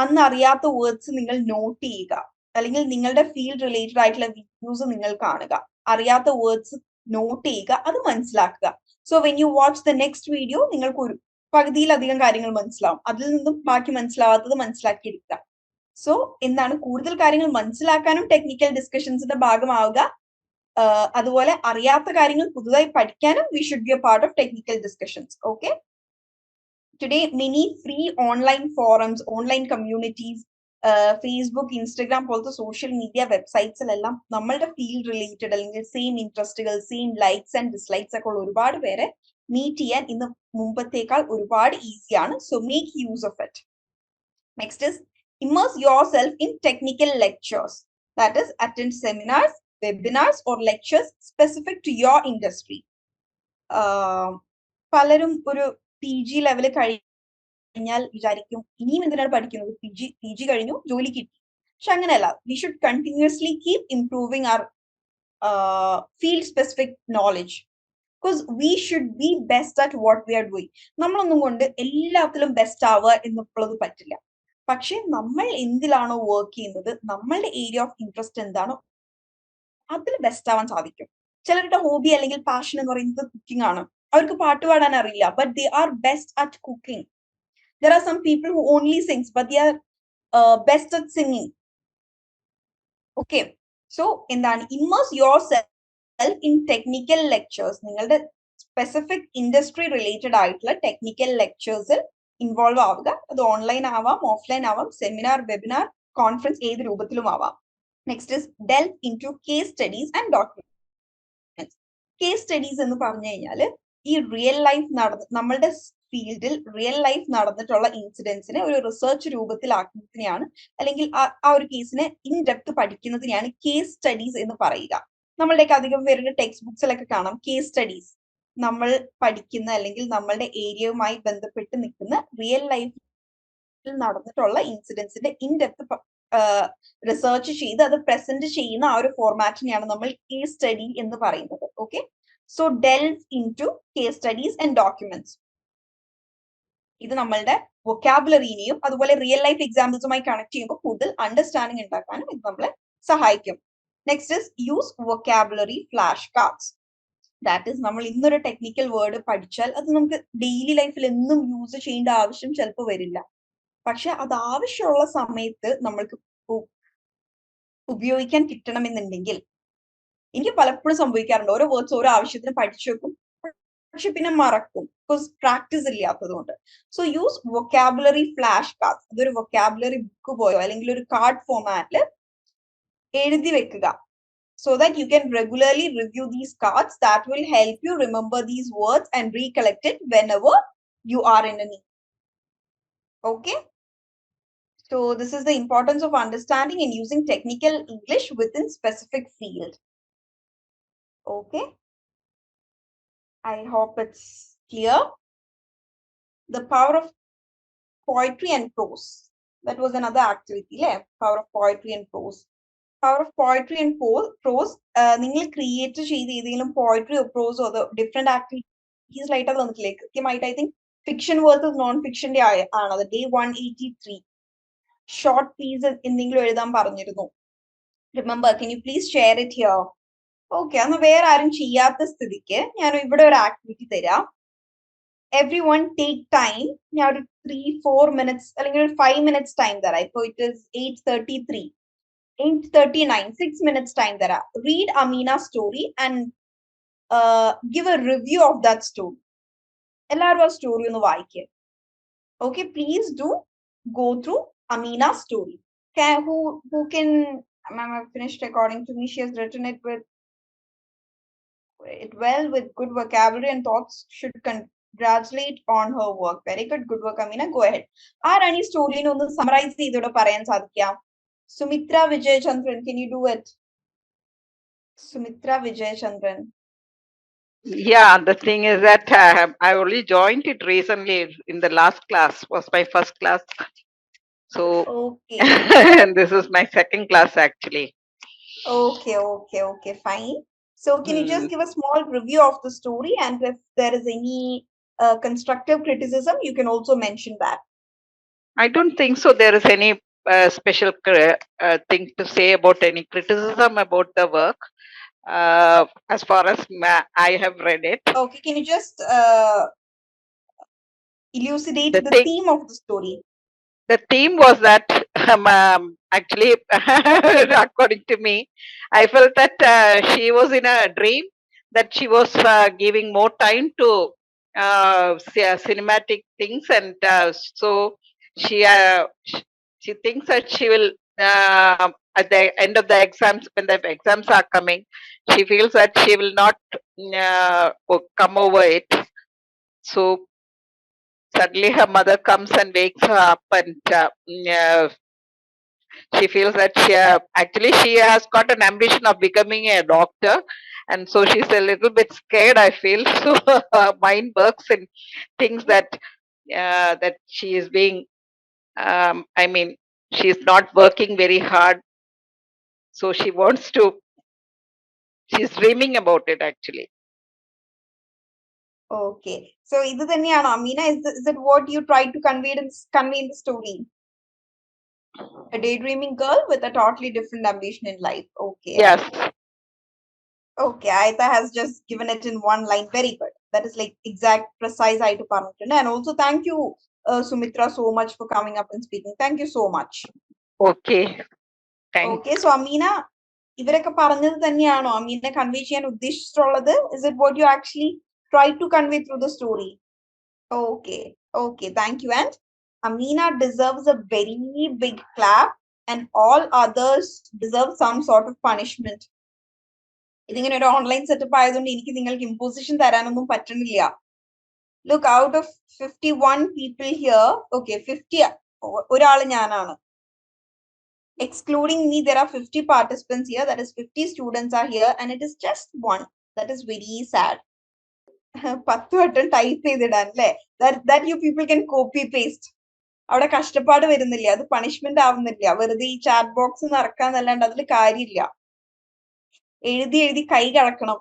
[SPEAKER 1] അന്ന് അറിയാത്ത വേർഡ്സ് നിങ്ങൾ നോട്ട് ചെയ്യുക, അല്ലെങ്കിൽ നിങ്ങളുടെ ഫീൽഡ് റിലേറ്റഡ് ആയിട്ടുള്ള വീഡിയോസ് നിങ്ങൾ കാണുക, അറിയാത്ത വേർഡ്സ് നോട്ട് ചെയ്യുക, അത് മനസ്സിലാക്കുക. So when you watch the next video നിങ്ങൾക്ക് ഒരു പകുതിയിലധികം കാര്യങ്ങൾ മനസ്സിലാവും, അതിൽ നിന്നും ബാക്കി മനസ്സിലാവാത്തത് മനസ്സിലാക്കിയിരിക്കുക. സോ എന്താണ്, കൂടുതൽ കാര്യങ്ങൾ മനസ്സിലാക്കാനും ടെക്നിക്കൽ ഡിസ്കഷൻസിന്റെ ഭാഗമാവുക. അതുപോലെ അറിയാത്ത കാര്യങ്ങൾ പുതുതായി പഠിക്കാനും we should be a part of technical discussions. Okay, today many free online forums, online communities, Facebook, Instagram പോലത്തെ സോഷ്യൽ മീഡിയ വെബ്സൈറ്റ്സിലെല്ലാം നമ്മളുടെ ഫീൽഡ് റിലേറ്റഡ് അല്ലെങ്കിൽ സെയിം ഇൻട്രസ്റ്റുകൾ, സെയിം ലൈക്സ് ആൻഡ് ഡിസ്ലൈക്സ് ഒക്കെ ഉള്ള ഒരുപാട് പേരെ മീറ്റ് ചെയ്യാൻ ഇന്ന് മുമ്പത്തേക്കാൾ ഒരുപാട് ഈസിയാണ്. So make use of it. Next is immerse yourself in technical lectures. That is, attend seminars, webinars or lectures specific to your industry. പലരും ഒരു PG ലെവൽ കഴിഞ്ഞാൽ വിചാരിക്കും ഇനിയും എന്തിനാണ് പഠിക്കുന്നത്, PG കഴിഞ്ഞു, ജോലി കിട്ടി. പക്ഷെ അങ്ങനെയല്ല. We should continuously keep improving our field specific knowledge. Because we should be best at what we are doing. നമ്മളൊന്നും കൊണ്ട് എല്ലാത്തിലും ബെസ്റ്റ് ആവുക എന്നുള്ളത് പറ്റില്ല. പക്ഷെ നമ്മൾ എന്തിലാണോ വർക്ക് ചെയ്യുന്നത്, നമ്മളുടെ ഏരിയ ഓഫ് ഇൻട്രസ്റ്റ് എന്താണോ അതിൽ ബെസ്റ്റ് ആവാൻ സാധിക്കും. ചിലരുടെ ഹോബി അല്ലെങ്കിൽ പാഷൻ എന്ന് പറയുന്നത് കുക്കിംഗ് ആണ്. അവർക്ക് പാട്ട് പാടാൻ അറിയില്ല, but they are best at cooking. There are some people who only sings, but they are best at singing. Okay, so എന്താണ്, immerse yourself in technical lectures. നിങ്ങളുടെ സ്പെസിഫിക് ഇൻഡസ്ട്രി റിലേറ്റഡ് ആയിട്ടുള്ള ടെക്നിക്കൽ ലെക്ചേഴ്സിൽ ഇൻവോൾവ് ആവുക. അത് online ആവാം, offline ആവാം, seminar, webinar, conference, ഏത് രൂപത്തിലും ആവാം. Next is delve into case studies and documents. Case studies എന്ന് പറഞ്ഞു കഴിഞ്ഞാൽ ഈ റിയൽ ലൈഫ് നമ്മളുടെ ഫീൽഡിൽ റിയൽ ലൈഫ് നടന്നിട്ടുള്ള ഇൻസിഡൻസിനെ ഒരു റിസർച്ച് രൂപത്തിലാക്കുന്നതിനെയാണ്, അല്ലെങ്കിൽ ആ ഒരു കേസിനെ ഇൻ ഡെപ്ത് പഠിക്കുന്നതിനെയാണ് കേസ് സ്റ്റഡീസ് എന്ന് പറയുക. നമ്മളുടെയൊക്കെ അധികം പേരുടെ ടെക്സ്റ്റ് ബുക്സിലൊക്കെ കാണാം കേസ് സ്റ്റഡീസ്. നമ്മൾ പഠിക്കുന്ന അല്ലെങ്കിൽ നമ്മളുടെ ഏരിയയുമായി ബന്ധപ്പെട്ട് നിൽക്കുന്ന റിയൽ ലൈഫിൽ നടന്നിട്ടുള്ള ഇൻസിഡൻസിന്റെ ഇൻ ഡെപ്ത് റിസർച്ച് ചെയ്ത് അത് പ്രസന്റ് ചെയ്യുന്ന ആ ഒരു ഫോർമാറ്റിനെയാണ് നമ്മൾ കേസ് സ്റ്റഡി എന്ന് പറയുന്നത്. Okay, so delve into case studies and documents. ഇത് നമ്മളുടെ വൊക്കാബുലറിനെയും അതുപോലെ റിയൽ ലൈഫ് എക്സാമ്പിൾസുമായി കണക്ട് ചെയ്യുമ്പോൾ കൂടുതൽ അണ്ടർസ്റ്റാൻഡിങ് ഉണ്ടാക്കാനും ഇത് നമ്മളെ സഹായിക്കും. Next is use vocabulary flash cards. That is, നമ്മൾ ഇന്നൊരു ടെക്നിക്കൽ വേർഡ് പഠിച്ചാൽ അത് നമുക്ക് ഡെയിലി ലൈഫിൽ എന്നും യൂസ് ചെയ്യേണ്ട ആവശ്യം ചിലപ്പോൾ വരില്ല. പക്ഷെ അത് ആവശ്യമുള്ള സമയത്ത് നമ്മൾക്ക് ഉപയോഗിക്കാൻ കിട്ടണമെന്നുണ്ടെങ്കിൽ, എനിക്ക് പലപ്പോഴും സംഭവിക്കാറുണ്ട്, ഓരോ വേർഡ്സ് ഓരോ ആവശ്യത്തിന് പഠിച്ചു വെക്കും, പക്ഷെ പിന്നെ മറക്കും, ബിക്കോസ് പ്രാക്ടീസ് ഇല്ലാത്തത് കൊണ്ട്. So use vocabulary flash cards. അതൊരു വൊക്കാബുലറി ബുക്ക് പോയോ അല്ലെങ്കിൽ ഒരു കാർഡ് ഫോമാറ്റിൽ എഴുതി വെക്കുക. so that you can regularly review these cards. That will help you remember these words and recollect it whenever you are in a need. Okay. So this is the importance of understanding and using technical English within specific field. Okay. I hope it's clear. The power of poetry and prose. That was another activity, le? Power of poetry and prose. Power of poetry and prose. നിങ്ങൾ create ചെയ്ത് ഏതെങ്കിലും poetry or prose or different activities ആയിട്ട് തന്നിട്ടില്ലേ കൃത്യമായിട്ട് I think fiction versus non ഫിക്ഷന്റെ ആണത് day 183 short piece എന്തെങ്കിലും എഴുതാൻ പറഞ്ഞിരുന്നു. Remember, can you please share it here? Okay, അന്ന് വേറെ ആരും ചെയ്യാത്ത സ്ഥിതിക്ക് ഞാൻ ഇവിടെ ഒരു ആക്ടിവിറ്റി തരാം. Everyone take time. ഞാൻ ഒരു 3-4 minutes അല്ലെങ്കിൽ ഒരു 5 minutes time തരാം. ഇപ്പോൾ it is 8:33. 8:39, 6 minutes time there. Read Amina's story and give a review of that story. Ellaru story on the vaike. Okay, please do go through Amina's story. Who can, ma'am, I've finished. According to me, she has written it well with good vocabulary and thoughts. Should congratulate on her work. Very good work, Amina. Go ahead. Any story no summarize idoda parayan sadhikya. Sumitra Vijay Chandran, can you do it? Sumitra Vijay Chandran.
[SPEAKER 7] Yeah, the thing is that I only joined it recently. In the last class was my first class. So,
[SPEAKER 1] Okay.
[SPEAKER 7] and this is my second class actually.
[SPEAKER 1] Okay, fine. So can you just give a small review of the story, and if there is any constructive criticism, you can also mention that.
[SPEAKER 7] I don't think so there is any special thing to say about any criticism about the work. As far as I have read it.
[SPEAKER 1] Okay, can you just elucidate the theme of the story?
[SPEAKER 7] The theme was that actually, according to me, I felt that she was in a dream, that she was giving more time to cinematic things, and so she thinks that she will at the end of the exams, when the exams are coming, she feels that she will not come over it. So suddenly her mother comes and wakes her up, and she feels that she has got an ambition of becoming a doctor, and so she's a little bit scared, I feel. So her mind works and thinks that that she is being she's not working very hard, so she's dreaming about it actually.
[SPEAKER 1] Okay, so idu thaniyana Amina, is it what you tried to convey in the story? A daydreaming girl with a totally different ambition in life. Okay.
[SPEAKER 7] Yes.
[SPEAKER 1] Okay, Aita has just given it in one line. Very good. That is like exact, precise Aita Parangton. And also thank you, Sumitra, so much for coming up and speaking. Thank you so much.
[SPEAKER 7] Okay. Thanks.
[SPEAKER 1] Okay, so Amina, ഇവരൊക്കെ പറഞ്ഞത് തന്നെയാണോ അമീനെ convey ചെയ്യാൻ ഉദ്ദേശിച്ചിട്ടുള്ളത്? Is it what you actually tried to convey through the story? Okay, thank you. And Amina deserves a very big clap, and all others deserve some sort of punishment. ഇതിങ്ങനെ ഒരു online setup ആയതുകൊണ്ട് എനിക്ക് നിങ്ങൾക്ക് imposition തരാനൊന്നും പറ്റുന്നില്ല. Look, out of 51 people here, okay, 50 ഒരാള് ഞാനാണ്. Excluding me, there are 50 participants here. That is 50 students are here, and it is just one. That is very sad. 10 വട്ടം type ചെയ്തിടാൻ അല്ലേ? That you people can copy paste. അവിടെ കഷ്ടപ്പാട് വരുന്നില്ല, അത് punishment ആവുന്നില്ല. വെറുതെ ഈ ചാറ്റ് ബോക്സ് നടക്കാന്നല്ലാണ്ട് അതിൽ കാര്യമില്ല. എഴുതി കൈ കളക്കണം.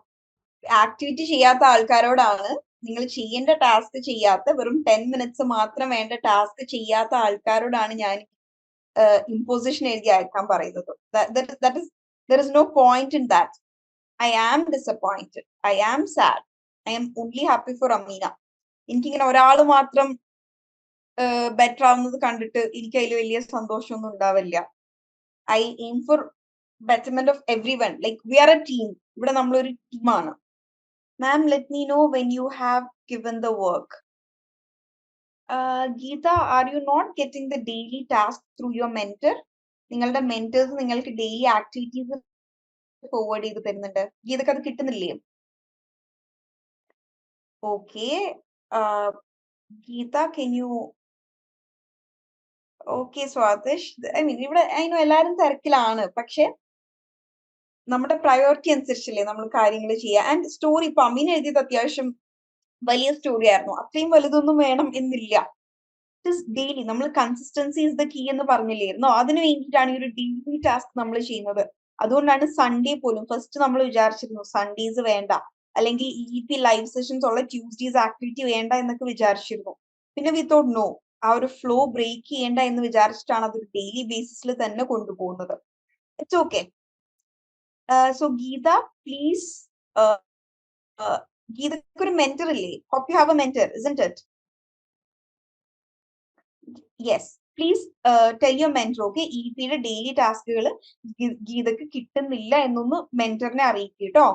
[SPEAKER 1] ആക്ടിവിറ്റി ചെയ്യാത്ത ആൾക്കാരോടാണ്, നിങ്ങൾ ചെയ്യേണ്ട ടാസ്ക് ചെയ്യാത്ത, വെറും 10 മിനിറ്റ്സ് മാത്രം വേണ്ട ടാസ്ക് ചെയ്യാത്ത ആൾക്കാരോടാണ് ഞാൻ imposition എഴുതി അയക്കാൻ പറയുന്നത്. There is no point in that. I am disappointed. I am sad. I am only happy for Amina. എനിക്കിങ്ങനെ ഒരാള് മാത്രം ബെറ്റർ ആവുന്നത് കണ്ടിട്ട് എനിക്ക് അതിൽ വലിയ സന്തോഷമൊന്നും ഉണ്ടാവില്ല. I aim for betterment of everyone. Like we are a team. ഇവിടെ നമ്മളൊരു ടീമാണ്. Ma'am, let me know when you have given the work. Geeta, are you not getting the daily task through your mentor? നിങ്ങളുടെ mentors നിങ്ങൾക്ക് daily activities forward ചെയ്ത് തരുന്നുണ്ട്. ഗീതക്ക് അത് കിട്ടുന്നില്ലേ? Okay, Geetha can you? Okay Swathish, I mean ഇവിടെ എല്ലാരും തിരക്കിലാണ്, പക്ഷെ നമ്മുടെ പ്രയോറിറ്റി അനുസരിച്ചല്ലേ നമ്മൾ കാര്യങ്ങൾ ചെയ്യുക. ആൻഡ് സ്റ്റോറി ഇപ്പൊ അമീൻ എഴുതിയത് അത്യാവശ്യം വലിയ സ്റ്റോറി ആയിരുന്നു, അത്രയും വലുതൊന്നും വേണം എന്നില്ല. ഡെയിലി നമ്മൾ കൺസിസ്റ്റൻസി ഇസ് ദ കീ എന്ന് പറഞ്ഞില്ലായിരുന്നോ? അതിന് വേണ്ടിയിട്ടാണ് ഈ ഒരു ഡെയിലി ടാസ്ക് നമ്മൾ ചെയ്യുന്നത്. അതുകൊണ്ടാണ് സൺഡേ പോലും ഫസ്റ്റ് നമ്മൾ വിചാരിച്ചിരുന്നു സൺഡേസ് വേണ്ട, അല്ലെങ്കിൽ EP ലൈവ് സെഷൻസ് ഉള്ള ട്യൂസ്ഡേസ് ആക്ടിവിറ്റി വേണ്ട എന്നൊക്കെ വിചാരിച്ചിരുന്നു. പിന്നെ വി തോട്ട് നോ, ആ ഒരു ഫ്ലോ ബ്രേക്ക് ചെയ്യേണ്ട എന്ന് വിചാരിച്ചിട്ടാണ് അതൊരു ഡെയിലി ബേസിസിൽ തന്നെ കൊണ്ടുപോകുന്നത്. It's okay. So Geetha please, ഗീതക്ക് ഒരു മെന്റർ ഇല്ലേ? Hope you have a mentor, isn't it? Yes, please tell your mentor. Okay, EPയുടെ ഡെയിലി ടാസ്കുകൾ ഗീതക്ക് കിട്ടുന്നില്ല എന്നൊന്ന് മെന്ററിനെ അറിയിക്കും കേട്ടോ.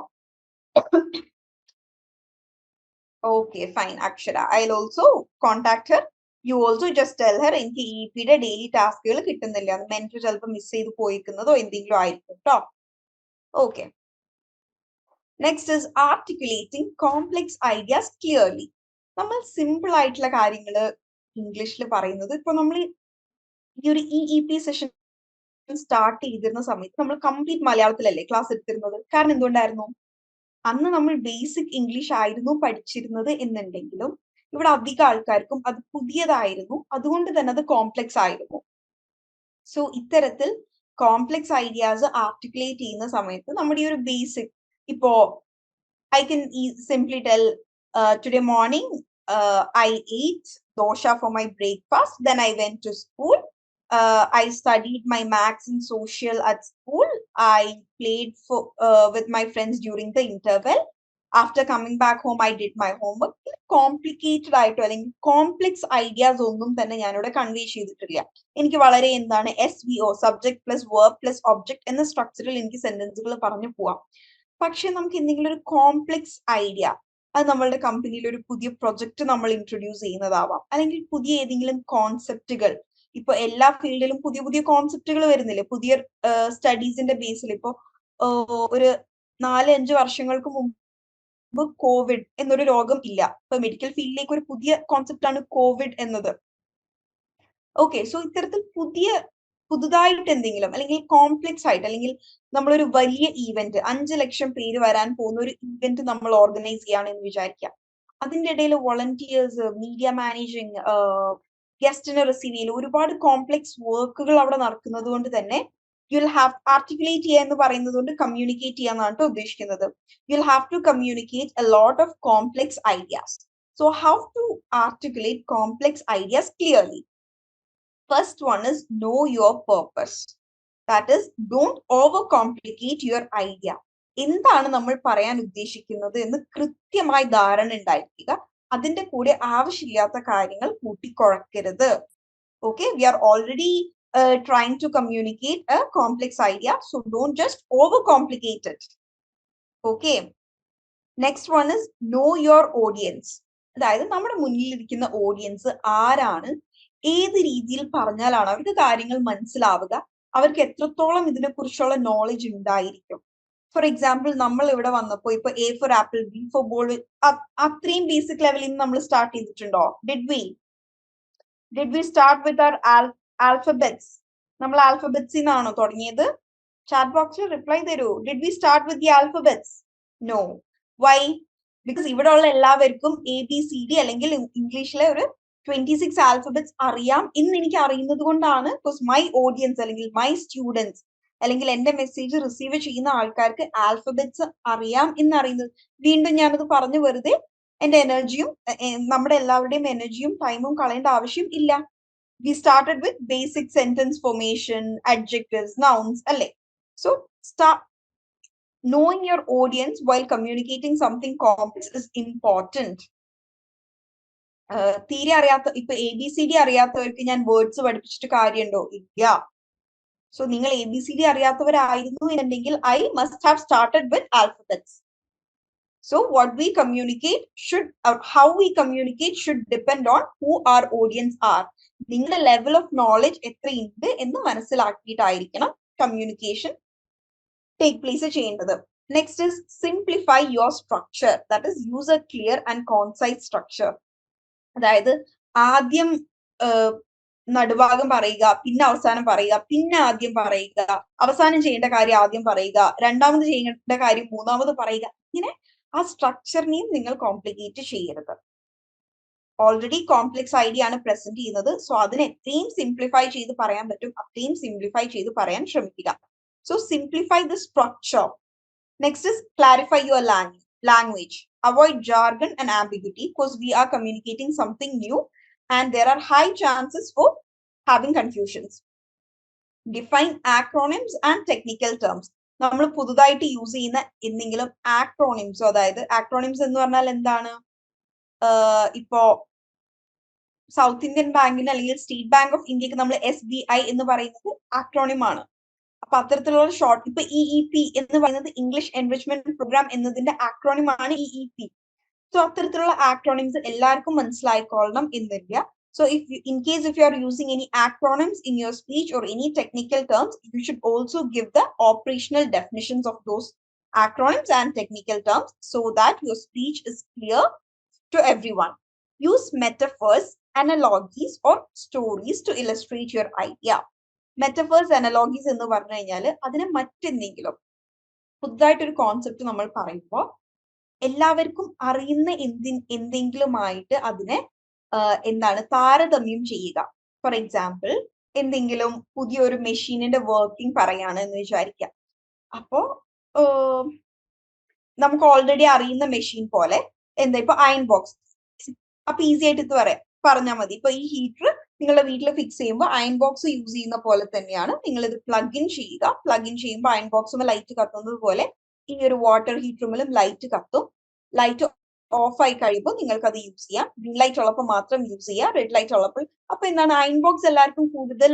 [SPEAKER 1] Okay fine Akshara, I will also contact her. You also just tell her എനിക്ക് EPയുടെ ഡെയിലി ടാസ്കുകൾ കിട്ടുന്നില്ല, മെന്റർ ചിലപ്പോൾ മിസ് ചെയ്ത് പോയിക്കുന്നതോ എന്തെങ്കിലും ആയിരിക്കും കേട്ടോ. Okay, next is articulating complex ideas clearly. നമ്മൾ സിമ്പിൾ ആയിട്ടുള്ള കാര്യങ്ങൾ ഇംഗ്ലീഷിൽ പറയുന്നത്, ഇപ്പൊ നമ്മൾ ഈ ഒരു EP സെഷൻ സ്റ്റാർട്ട് ചെയ്തിരുന്ന സമയത്ത് നമ്മൾ കംപ്ലീറ്റ് മലയാളത്തിലല്ലേ ക്ലാസ് എടുത്തിരുന്നത്. കാരണം എന്തുകൊണ്ടായിരുന്നു? അന്ന് നമ്മൾ ബേസിക് ഇംഗ്ലീഷ് ആയിരുന്നു പഠിച്ചിരുന്നത് എന്നുണ്ടെങ്കിലും ഇവിടെ അധികം ആൾക്കാർക്കും അത് പുതിയതായിരുന്നു, അതുകൊണ്ട് തന്നെ അത് കോംപ്ലെക്സ് ആയിരുന്നു. സോ ഇത്തരത്തിൽ കോംപ്ലെക്സ് ഐഡിയാസ് ആർട്ടിക്കുലേറ്റ് ചെയ്യുന്ന സമയത്ത് നമ്മുടെ ഈ ഒരു ബേസിക്, ഇപ്പോ I can simply tell today morning I ate dosha for my breakfast, then I went to school, I studied my maths and social at school, I played with my friends during the interval, after coming back home I did my homework. Complicated ആയിട്ടോ അല്ലെങ്കിൽ complex ideas ഒന്നും തന്നെ ഞാനിവിടെ convey ചെയ്തിട്ടില്ല. എനിക്ക് വളരെ എന്താണ് SVO, subject plus verb plus object എന്ന സ്ട്രക്ചറിൽ എനിക്ക് സെന്റൻസുകൾ പറഞ്ഞു പോവാം. പക്ഷെ നമുക്ക് എന്തെങ്കിലും ഒരു കോംപ്ലെക്സ് ഐഡിയ, അത് നമ്മളുടെ കമ്പനിയിൽ ഒരു പുതിയ പ്രൊജക്ട് നമ്മൾ ഇൻട്രൊഡ്യൂസ് ചെയ്യുന്നതാവാം, അല്ലെങ്കിൽ പുതിയ ഏതെങ്കിലും കോൺസെപ്റ്റുകൾ. ഇപ്പൊ എല്ലാ ഫീൽഡിലും പുതിയ പുതിയ കോൺസെപ്റ്റുകൾ വരുന്നില്ലേ പുതിയ സ്റ്റഡീസിന്റെ ബേസിൽ. ഇപ്പൊ ഒരു 4-5 വർഷങ്ങൾക്ക് മുമ്പ് കോവിഡ് എന്നൊരു രോഗം ഇല്ല. ഇപ്പൊ മെഡിക്കൽ ഫീൽഡിലേക്ക് ഒരു പുതിയ കോൺസെപ്റ്റ് ആണ് കോവിഡ് എന്നത്. ഓക്കെ, സോ ഇത്തരത്തിൽ പുതുതായിട്ട് എന്തെങ്കിലും, അല്ലെങ്കിൽ കോംപ്ലെക്സ് ആയിട്ട്, അല്ലെങ്കിൽ നമ്മളൊരു വലിയ ഈവന്റ് 5 ലക്ഷം പേര് വരാൻ പോകുന്ന ഒരു ഈവന്റ് നമ്മൾ ഓർഗനൈസ് ചെയ്യുകയാണെന്ന് വിചാരിക്കാം. അതിന്റെ ഇടയിൽ വോളണ്ടിയേഴ്സ്, മീഡിയ മാനേജിങ്, ഗസ്റ്റിനെ റിസീവ് ചെയ്യൽ, ഒരുപാട് കോംപ്ലെക്സ് വർക്കുകൾ അവിടെ നടക്കുന്നത് കൊണ്ട് തന്നെ യുൽ ഹാവ് ആർട്ടിക്കുലേറ്റ് ചെയ്യുക എന്ന് പറയുന്നത് കൊണ്ട് കമ്മ്യൂണിക്കേറ്റ് ചെയ്യാന്നാണ് ഉദ്ദേശിക്കുന്നത്. You'll have to communicate a lot of complex ideas. So how to articulate complex ideas clearly? First one is know your purpose. That is, don't overcomplicate your idea. എന്താണ് നമ്മൾ പറയാൻ ഉദ്ദേശിക്കുന്നത് എന്ന് കൃത്യമായി ധാരണ ഉണ്ടായിരിക്കുക. അതിന്റെ കൂടെ ആവശ്യമില്ലാത്ത കാര്യങ്ങൾ കൂട്ടിക്കുഴക്കരുത്. Okay, we are already trying to communicate a complex idea, so don't just overcomplicate it. Okay, next one is know your audience. അതായത് നമ്മുടെ മുന്നിലിരിക്കുന്ന ഓഡിയൻസ് ആരാണ്, ഏത് രീതിയിൽ പറഞ്ഞാലാണ് അവർക്ക് കാര്യങ്ങൾ മനസ്സിലാവുക, അവർക്ക് എത്രത്തോളം ഇതിനെ കുറിച്ചുള്ള നോളജ് ഉണ്ടായിരിക്കും. ഫോർ എക്സാമ്പിൾ, നമ്മൾ ഇവിടെ വന്നപ്പോ ഇപ്പൊ A for apple, B for ball, അത്രയും ബേസിക് ലെവലിൽ നിന്ന് നമ്മൾ സ്റ്റാർട്ട് ചെയ്തിട്ടുണ്ടോ? Did we start with our alphabets? നമ്മൾ ആൽഫബറ്റ്സിൽ നിന്നാണോ തുടങ്ങിയത്? ചാറ്റ് ബോക്സിൽ റിപ്ലൈ തരൂ. Did we start with the alphabets? No. Why? Because ഇവിടെ ഉള്ള എല്ലാവർക്കും ABCD അല്ലെങ്കിൽ ഇംഗ്ലീഷിലെ ഒരു 26 ആൽഫബറ്റ്സ് അറിയാം എന്ന് എനിക്ക് അറിയുന്നത് കൊണ്ടാണ്. ബിക്കോസ് മൈ ഓഡിയൻസ് അല്ലെങ്കിൽ മൈ സ്റ്റുഡൻസ് അല്ലെങ്കിൽ എന്റെ മെസ്സേജ് റിസീവ് ചെയ്യുന്ന ആൾക്കാർക്ക് ആൽഫബറ്റ്സ് അറിയാം എന്നറിയുന്നത്. വീണ്ടും ഞാനത് പറഞ്ഞു വെറുതെ എന്റെ എനർജിയും നമ്മുടെ എല്ലാവരുടെയും എനർജിയും ടൈമും കളയേണ്ട ആവശ്യം ഇല്ല. We started with basic sentence formation, adjectives, nouns, അല്ലേ? So knowing your audience while communicating something complex is important. തീരെ അറിയാത്ത, ഇപ്പൊ ABCD അറിയാത്തവർക്ക് ഞാൻ വേർഡ്സ് പഠിപ്പിച്ചിട്ട് കാര്യമുണ്ടോ? ഇല്ല. സോ നിങ്ങൾ ABCD അറിയാത്തവരായിരുന്നു എന്നുണ്ടെങ്കിൽ I must have started with alphabets. So what we communicate should, how we communicate should depend on who our audience are. നിങ്ങളുടെ ലെവൽ ഓഫ് നോളജ് എത്രയുണ്ട് എന്ന് മനസ്സിലാക്കിയിട്ടായിരിക്കണം കമ്മ്യൂണിക്കേഷൻ ടേക്ക് പ്ലേസ് ചെയ്യേണ്ടത്. Next is simplify your structure, that is use A clear and കോൺസൈസ് structure. അതായത് ആദ്യം നടുഭാഗം പറയുക, പിന്നെ അവസാനം പറയുക, പിന്നെ ആദ്യം പറയുക, അവസാനം ചെയ്യേണ്ട കാര്യം ആദ്യം പറയുക, രണ്ടാമത് ചെയ്യേണ്ട കാര്യം മൂന്നാമത് പറയുക. ഇങ്ങനെ ആ സ്ട്രക്ചറിനെയും നിങ്ങൾ കോംപ്ലിക്കേറ്റ് ചെയ്യരുത്. ഓൾറെഡി കോംപ്ലക്സ് ഐഡിയ ആണ് പ്രസന്റ് ചെയ്യുന്നത്, സോ അതിനെ എത്രയും സിംപ്ലിഫൈ ചെയ്ത് പറയാൻ പറ്റും അത്രയും സിംപ്ലിഫൈ ചെയ്ത് പറയാൻ ശ്രമിക്കുക. So simplify the structure. Next is clarify your language. Avoid jargon and ambiguity because we are communicating something new and there are high chances for having confusions. Define acronyms and technical terms. നമ്മൾ പുതുതായിട്ട് use ചെയ്യുന്ന എന്തെങ്കിലും ആക്രോണിംസോ, അതായത് ആക്രോണിംസ് എന്ന് പറഞ്ഞാൽ എന്താണ്, ഇപ്പോ south Indian ബാങ്കിന് അല്ലെങ്കിൽ സ്റ്റേറ്റ് ബാങ്ക് ഓഫ് ഇന്ത്യക്ക് നമ്മൾ SBI എന്ന് പറയുന്നത് ആക്രോണിം ആണ്. അപ്പൊ അത്തരത്തിലുള്ള ഷോർട്ട്, ഇപ്പൊ EEP എന്ന് പറയുന്നത് ഇംഗ്ലീഷ് എൻറിച്ച്മെന്റ് പ്രോഗ്രാം എന്നതിന്റെ ആക്രോണിം ആണ് EEP. സോ അത്തരത്തിലുള്ള ആക്രോണിംസ് എല്ലാവർക്കും മനസ്സിലായിക്കൊള്ളണം എന്നില്ല. So in case if you are using any acronyms in your speech or any technical terms, you should also give the operational definitions of those acronyms and technical terms so that your speech is clear to everyone. Use metaphors, analogies or stories to illustrate your idea. Metaphors, analogies എന്ന് പറഞ്ഞു കഴിഞ്ഞാൽ അതിനെ മറ്റെന്തെങ്കിലും പുതുതായിട്ടൊരു concept നമ്മൾ പറയുമ്പോൾ എല്ലാവർക്കും അറിയുന്ന എന്തെങ്കിലുമായിട്ട് അതിനെ എന്താണ് താരതമ്യം ചെയ്യുക. ഫോർ എക്സാമ്പിൾ, എന്തെങ്കിലും പുതിയൊരു മെഷീനിന്റെ വർക്കിംഗ് പറയാണ് എന്ന് വിചാരിക്കാം. അപ്പോ നമുക്ക് ഓൾറെഡി അറിയുന്ന മെഷീൻ പോലെ എന്താ ഇപ്പൊ അയൺ ബോക്സ്, അപ്പൊ ഈസി ആയിട്ട് ഇത് പറഞ്ഞാൽ മതി. ഇപ്പൊ ഈ ഹീറ്റർ നിങ്ങളുടെ വീട്ടിൽ ഫിക്സ് ചെയ്യുമ്പോൾ അയൺ ബോക്സ് യൂസ് ചെയ്യുന്ന പോലെ തന്നെയാണ് നിങ്ങൾ ഇത് പ്ലഗ് ഇൻ ചെയ്യുക. പ്ലഗ് ഇൻ ചെയ്യുമ്പോൾ അയൺ ബോക്സും ലൈറ്റ് കത്തുന്നത് പോലെ ഈ ഒരു വാട്ടർ ഹീറ്ററുമിലും ലൈറ്റ് കത്തും. ലൈറ്റ് ഓഫ് ആയി കഴിയുമ്പോൾ നിങ്ങൾക്ക് അത് യൂസ് ചെയ്യാം. ഗ്രീൻ ലൈറ്റ് ഉള്ളപ്പോൾ മാത്രം യൂസ് ചെയ്യാം, റെഡ് ലൈറ്റ് ഉള്ളപ്പോൾ. അപ്പൊ എന്താണ്, അയൺ ബോക്സ് എല്ലാവർക്കും കൂടുതൽ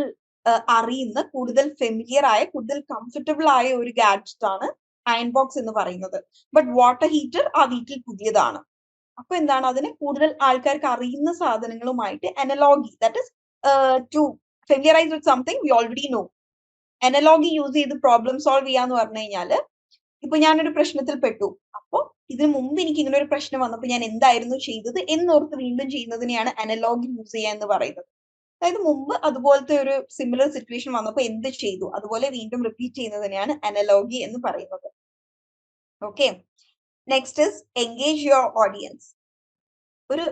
[SPEAKER 1] അറിയുന്ന, കൂടുതൽ ഫെമിലിയർ ആയ, കൂടുതൽ കംഫർട്ടബിൾ ആയ ഒരു ഗാഡ്ജറ്റ് ആണ് അയൺ ബോക്സ് എന്ന് പറയുന്നത്. ബട്ട് വാട്ടർ ഹീറ്റർ ആ വീട്ടിൽ പുതിയതാണ്. അപ്പൊ എന്താണ്, അതിനെ കൂടുതൽ ആൾക്കാർക്ക് അറിയുന്ന സാധനങ്ങളുമായിട്ട് analogy, that is to familiarise with something we already know. Analogy use ചെയ്ത് പ്രോബ്ലം സോൾവ് ചെയ്യാന്ന് പറഞ്ഞു കഴിഞ്ഞാല്, ഇപ്പൊ ഞാനൊരു പ്രശ്നത്തിൽ പെട്ടു, അപ്പോ ഇതിനു മുമ്പ് എനിക്ക് ഇങ്ങനെ ഒരു പ്രശ്നം വന്നപ്പോൾ ഞാൻ എന്തായിരുന്നു ചെയ്തത് എന്നോർത്ത് വീണ്ടും ചെയ്യുന്നതിനെയാണ് അനലോഗി യൂസ് ചെയ്യുക എന്ന് പറയുന്നത്. അതായത് മുമ്പ് അതുപോലത്തെ ഒരു സിമിലർ സിറ്റുവേഷൻ വന്നപ്പോൾ എന്ത് ചെയ്തു അതുപോലെ വീണ്ടും റിപ്പീറ്റ് ചെയ്യുന്നതിനെയാണ് അനലോഗി എന്ന് പറയുന്നത്. Okay, next is engage your audience. ഒരു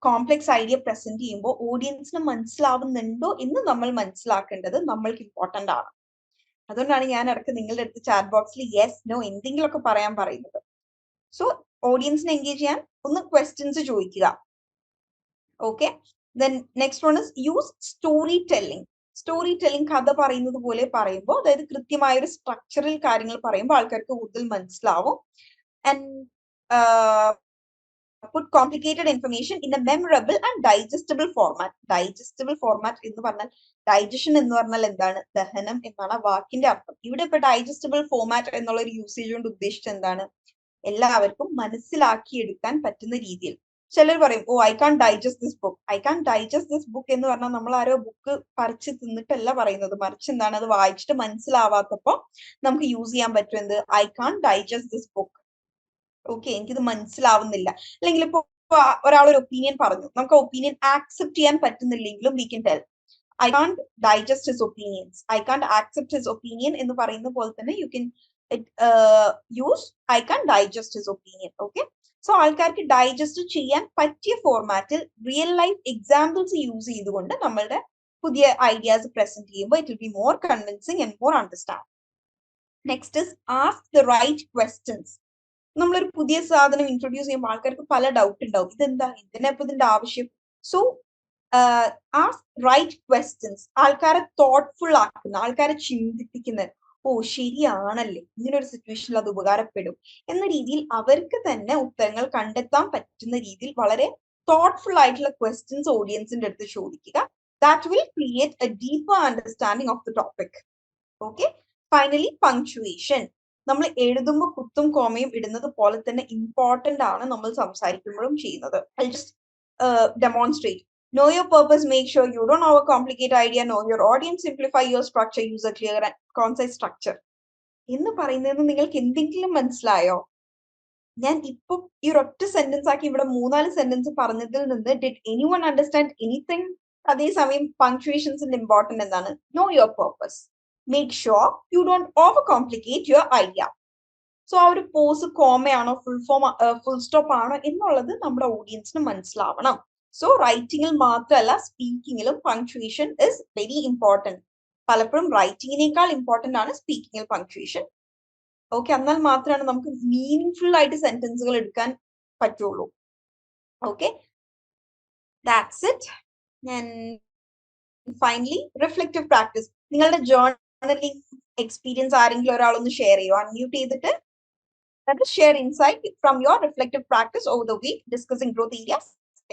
[SPEAKER 1] കോംപ്ലക്സ് ഐഡിയ പ്രസന്റ് ചെയ്യുമ്പോൾ ഓഡിയൻസിന് മനസ്സിലാവുന്നുണ്ടോ എന്ന് നമ്മൾ മനസ്സിലാക്കേണ്ടത് നമ്മൾക്ക് ഇമ്പോർട്ടന്റ് ആണ്. അതുകൊണ്ടാണ് ഞാൻ ഇടയ്ക്ക് നിങ്ങളുടെ അടുത്ത് ചാറ്റ് ബോക്സിൽ യെസ് നോ എന്തെങ്കിലുമൊക്കെ പറയാൻ പറയുന്നത്. സോ ഓഡിയൻസിനെ എൻഗേജ് ചെയ്യാൻ ഒന്ന് ക്വസ്റ്റ്യൻസ് ചോദിക്കുക. Okay, then next one is use story telling. Story telling, കഥ പറയുന്നത് പോലെ പറയുമ്പോൾ, അതായത് കൃത്യമായ ഒരു സ്ട്രക്ചറിൽ കാര്യങ്ങൾ പറയുമ്പോൾ ആൾക്കാർക്ക് കൂടുതൽ മനസ്സിലാവും. And put complicated information in a memorable and digestible format. Digestible format എന്ന് പറഞ്ഞാൽ, ഡൈജഷൻ എന്ന് പറഞ്ഞാൽ എന്താണ്, ദഹനം എന്നാണ് വാക്കിന്റെ അർത്ഥം. ഇവിടെ ഇപ്പൊ ഡൈജസ്റ്റബിൾ ഫോർമാറ്റ് എന്നുള്ള ഒരു യൂസേജ് കൊണ്ട് ഉദ്ദേശിച്ചത് എന്താണ്, എല്ലാവർക്കും മനസ്സിലാക്കിയെടുക്കാൻ പറ്റുന്ന രീതിയിൽ. ചിലർ പറയും, oh I can digest this book. I can digest this book എന്ന് പറഞ്ഞാൽ നമ്മൾ ആരോ ബുക്ക് പറിച്ച് തിന്നിട്ടല്ല പറയുന്നത്, മറിച്ച് എന്താണ്, അത് വായിച്ചിട്ട് മനസ്സിലാവാത്തപ്പോ നമുക്ക് യൂസ് ചെയ്യാൻ പറ്റും എന്ത്, I can digest this book. Okay, എനിക്കിത് മനസ്സിലാവുന്നില്ല. അല്ലെങ്കിൽ ഇപ്പൊ ഒരാൾ ഒരു ഒപ്പീനിയൻ പറഞ്ഞു, നമുക്ക് ഒപ്പീനിയൻ ആക്സെപ്റ്റ് ചെയ്യാൻ പറ്റുന്നില്ലെങ്കിലും we can tell I can't digest his opinions, I can't accept his opinion എന്ന് പറയുന്ന പോലെ തന്നെ you can use I can digest his opinion. Okay, so ആൾക്കാർക്ക് ഡൈജസ്റ്റ് ചെയ്യാൻ പറ്റിയ ഫോർമാറ്റിൽ റിയൽ ലൈഫ് എക്സാമ്പിൾസ് യൂസ് ചെയ്തുകൊണ്ട് നമ്മളുടെ പുതിയ ഐഡിയാസ് പ്രസന്റ് ചെയ്യുമ്പോൾ it will be more convincing and more understand. Next is ask the right questions. നമ്മളൊരു പുതിയ സാധനം ഇൻട്രൊഡ്യൂസ് ചെയ്യുമ്പോൾ ആൾക്കാർക്ക് പല ഡൗട്ട് ഉണ്ടാവും, ഇതെന്താ, ഇതിനെപ്പോ ഇതിന്റെ ആവശ്യം. സോ ആസ്ക് റൈറ്റ് ക്വസ്റ്റ്യൻസ്, ആൾക്കാരെ തോട്ട്ഫുൾ ആക്കുന്ന, ആൾക്കാരെ ചിന്തിപ്പിക്കുന്ന, ഓ ശരിയാണല്ലേ, ഇങ്ങനെ ഒരു സിറ്റുവേഷനിൽ അത് ഉപകാരപ്പെടും എന്ന രീതിയിൽ അവർക്ക് തന്നെ ഉത്തരങ്ങൾ കണ്ടെത്താൻ പറ്റുന്ന രീതിയിൽ വളരെ തോട്ട്ഫുൾ ആയിട്ടുള്ള ക്വസ്റ്റ്യൻസ് ഓഡിയൻസിന്റെ അടുത്ത് ചോദിക്കുക. That will create A deeper understanding of the topic. Okay, finally punctuation. നമ്മൾ എഴുതുമ്പോൾ കുത്തും കോമയും ഇടുന്നത് പോലെ തന്നെ ഇമ്പോർട്ടന്റ് ആണ് നമ്മൾ സംസാരിക്കുമ്പോഴും ചെയ്യുന്നത്. I just demonstrate. Know your purpose, make sure you don't overcomplicate idea, know your audience, simplify your structure, use a clear and concise structure. എന്ന് പറയുന്നത് നിങ്ങൾക്ക് എന്തെങ്കിലും മനസ്സിലായോ? ഞാൻ ഇപ്പൊ ഈ ഒരൊറ്റ സെന്റൻസ് ആക്കി ഇവിടെ 3-4 സെന്റൻസ് പറഞ്ഞതിൽ നിന്ന് ഡിഡ് എനിവൺ അണ്ടർസ്റ്റാൻഡ് എനിത്തിങ്? അതേസമയം പങ്ക്ച്വേഷൻസിന്റെ ഇമ്പോർട്ടന്റ് എന്താണ്? No your purpose. Make sure you don't over complicate your idea. So ആ ഒരു പോസ് കോമയാണോ ഫുൾ സ്റ്റോപ്പ് ആണോ എന്നുള്ളത് നമ്മുടെ ഓഡിയൻസിന് മനസ്സിലാവണം. സോ റൈറ്റിംഗിൽ മാത്രമല്ല സ്പീക്കിങ്ങിലും പങ്ക്ച്വേഷൻ ഇസ് വെരി ഇമ്പോർട്ടന്റ്. പലപ്പോഴും റൈറ്റിംഗിനേക്കാൾ ഇമ്പോർട്ടന്റ് ആണ് സ്പീക്കിങ്ങിൽ പങ്ക്ച്വേഷൻ. ഓക്കെ, എന്നാൽ മാത്രമാണ് നമുക്ക് മീനിങ് ആയിട്ട് സെന്റൻസുകൾ എടുക്കാൻ പറ്റുള്ളൂ. Okay, that's it. ഞാൻ ഫൈനലി റിഫ്ലക്റ്റീവ് പ്രാക്ടീസ്. നിങ്ങളുടെ ജേർണലിംഗ് എക്സ്പീരിയൻസ് ആരെങ്കിലും ഒരാളൊന്ന് ഷെയർ ചെയ്യോ? അൺമ്യൂട്ട് ചെയ്തിട്ട് share insight from your reflective practice over the week, discussing growth areas,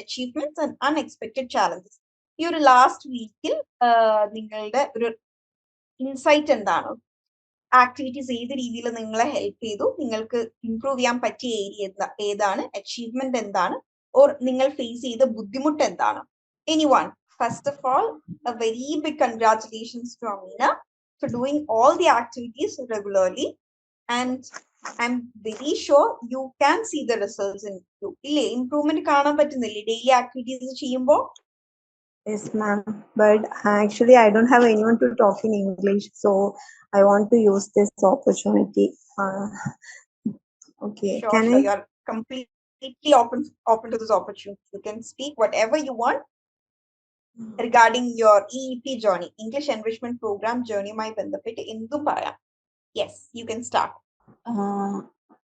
[SPEAKER 1] achievements and unexpected challenges. ഈ ഒരു ലാസ്റ്റ് വീക്കിൽ നിങ്ങളുടെ ഒരു ഇൻസൈറ്റ് എന്താണ്? ആക്ടിവിറ്റീസ് ഏത് രീതിയിൽ നിങ്ങളെ ഹെൽപ്പ് ചെയ്തു? നിങ്ങൾക്ക് ഇംപ്രൂവ് ചെയ്യാൻ പറ്റിയ ഏരിയ ഏതാണ്? അച്ചീവ്മെന്റ് എന്താണ്? ഓർ നിങ്ങൾ ഫേസ് ചെയ്ത ബുദ്ധിമുട്ട് എന്താണ്? Anyone? First of all, a very big congratulations to Amina for doing all the activities regularly, and I'm very sure you can see the results in you. ഇല്ലേ, improvement കാണാൻ പറ്റുന്നില്ലേ daily activities ചെയ്യുമ്പോൾ?
[SPEAKER 2] Yes, ma'am. But actually, I don't have anyone to talk in English, so I want to use this opportunity. Okay,
[SPEAKER 1] Sure,
[SPEAKER 2] can
[SPEAKER 1] sure.
[SPEAKER 2] I?
[SPEAKER 1] You're completely open to this opportunity. You can speak whatever you want regarding your EEP journey, English Enrichment Program journey. My ബന്ധപ്പെട്ട് എന്തും പറയാം. Yes, you can start.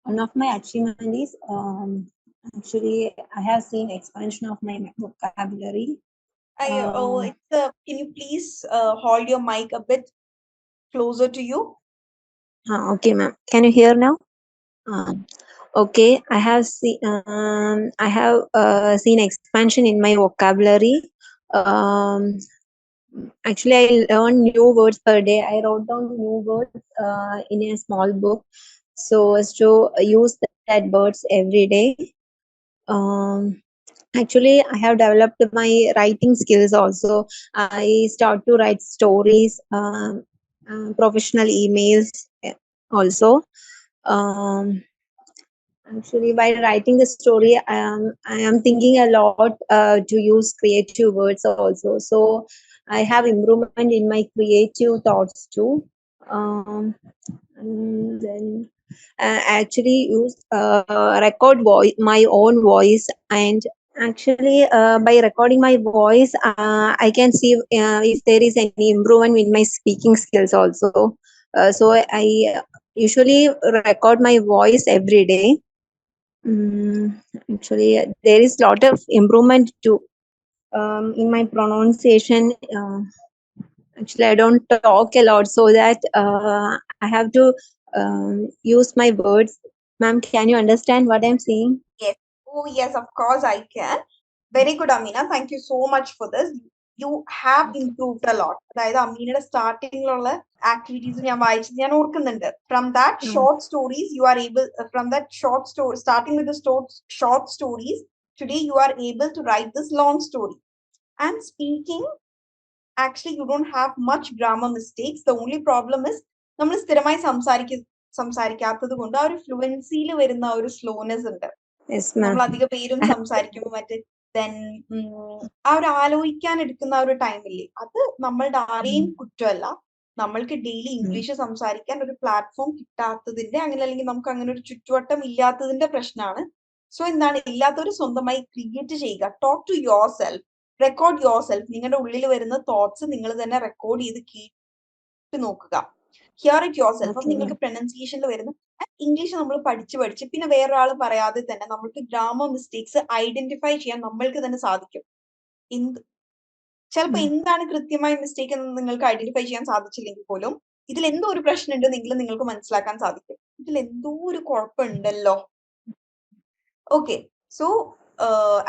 [SPEAKER 2] One of my achievements is actually I have seen expansion of my vocabulary.
[SPEAKER 1] Can you please hold your mic a bit closer to you?
[SPEAKER 2] Okay, ma'am. Can you hear now? Okay, I have seen expansion in my vocabulary. Actually, I learn new words per day. I wrote down new words in a small book so as to use that words every day. Actually, I have developed my writing skills also. I start to write stories, professional emails also. Actually, while writing the story, I am thinking a lot to use creative words also. So I have improvement in my creative thoughts too. And then actually use record my own voice, and actually by recording my voice, I can see if there is any improvement in my speaking skills also. So I usually record my voice every day. Actually, there is lot of improvement too in my pronunciation. Actually, I don't talk a lot, so that I have to use my words. Ma'am, can you understand what I'm saying?
[SPEAKER 1] Yes. Oh, yes, of course I can. Very good, Amina. Thank you so much for this. You have improved a lot. അതായത് അമീനയുടെ സ്റ്റാർട്ടിങ്ങിലുള്ള activities ഞാൻ ഓർക്കുന്നുണ്ട്. From that short stories, you are able, from that short story, starting with the short stories, today you are able to write this long story. And speaking, actually you don't have much grammar mistakes. The only problem is നമ്മൾ സ്ഥിരമായി സംസാരിക്കാത്തത് കൊണ്ട് ആ ഒരു ഫ്ലുവൻസിയിൽ വരുന്ന ഒരു slowness ഉണ്ട്. നമ്മൾ അധിക പേരും സംസാരിക്കുമ്പോൾ മറ്റേ ആ ഒരു ആലോചിക്കാൻ എടുക്കുന്ന ആ ഒരു ടൈമില്ലേ, അത് നമ്മളുടെ ആരെയും കുറ്റമല്ല. നമ്മൾക്ക് ഡെയിലി ഇംഗ്ലീഷ് സംസാരിക്കാൻ ഒരു പ്ലാറ്റ്ഫോം കിട്ടാത്തതിന്റെ, അങ്ങനെ അല്ലെങ്കിൽ നമുക്ക് അങ്ങനെ ഒരു ചുറ്റുവട്ടം ഇല്ലാത്തതിന്റെ പ്രശ്നമാണ്. സോ എന്താണ്, ഇല്ലാത്തവർ സ്വന്തമായി ക്രിയേറ്റ് ചെയ്യുക. Talk to yourself, record yourself. നിങ്ങളുടെ ഉള്ളിൽ വരുന്ന തോട്ട്സ് നിങ്ങൾ തന്നെ റെക്കോർഡ് ചെയ്ത് കേട്ട് നോക്കുക. Here it your self. അപ്പൊ നിങ്ങൾക്ക് പ്രൊനൗൺസിയേഷനിൽ വരുന്ന ഇംഗ്ലീഷ് നമ്മൾ പഠിച്ച് പിന്നെ വേറൊരാൾ പറയാതെ തന്നെ നമ്മൾക്ക് ഗ്രാമർ മിസ്റ്റേക്സ് ഐഡന്റിഫൈ ചെയ്യാൻ നമ്മൾക്ക് തന്നെ സാധിക്കും. ചിലപ്പോൾ എന്താണ് കൃത്യമായ മിസ്റ്റേക്ക് എന്ന് നിങ്ങൾക്ക് ഐഡന്റിഫൈ ചെയ്യാൻ സാധിച്ചില്ലെങ്കിൽ പോലും ഇതിൽ എന്തോ ഒരു പ്രശ്നമുണ്ട് നിങ്ങൾക്ക് മനസ്സിലാക്കാൻ സാധിക്കും. ഇതിൽ എന്തോ ഒരു കുഴപ്പമുണ്ടല്ലോ. Okay, so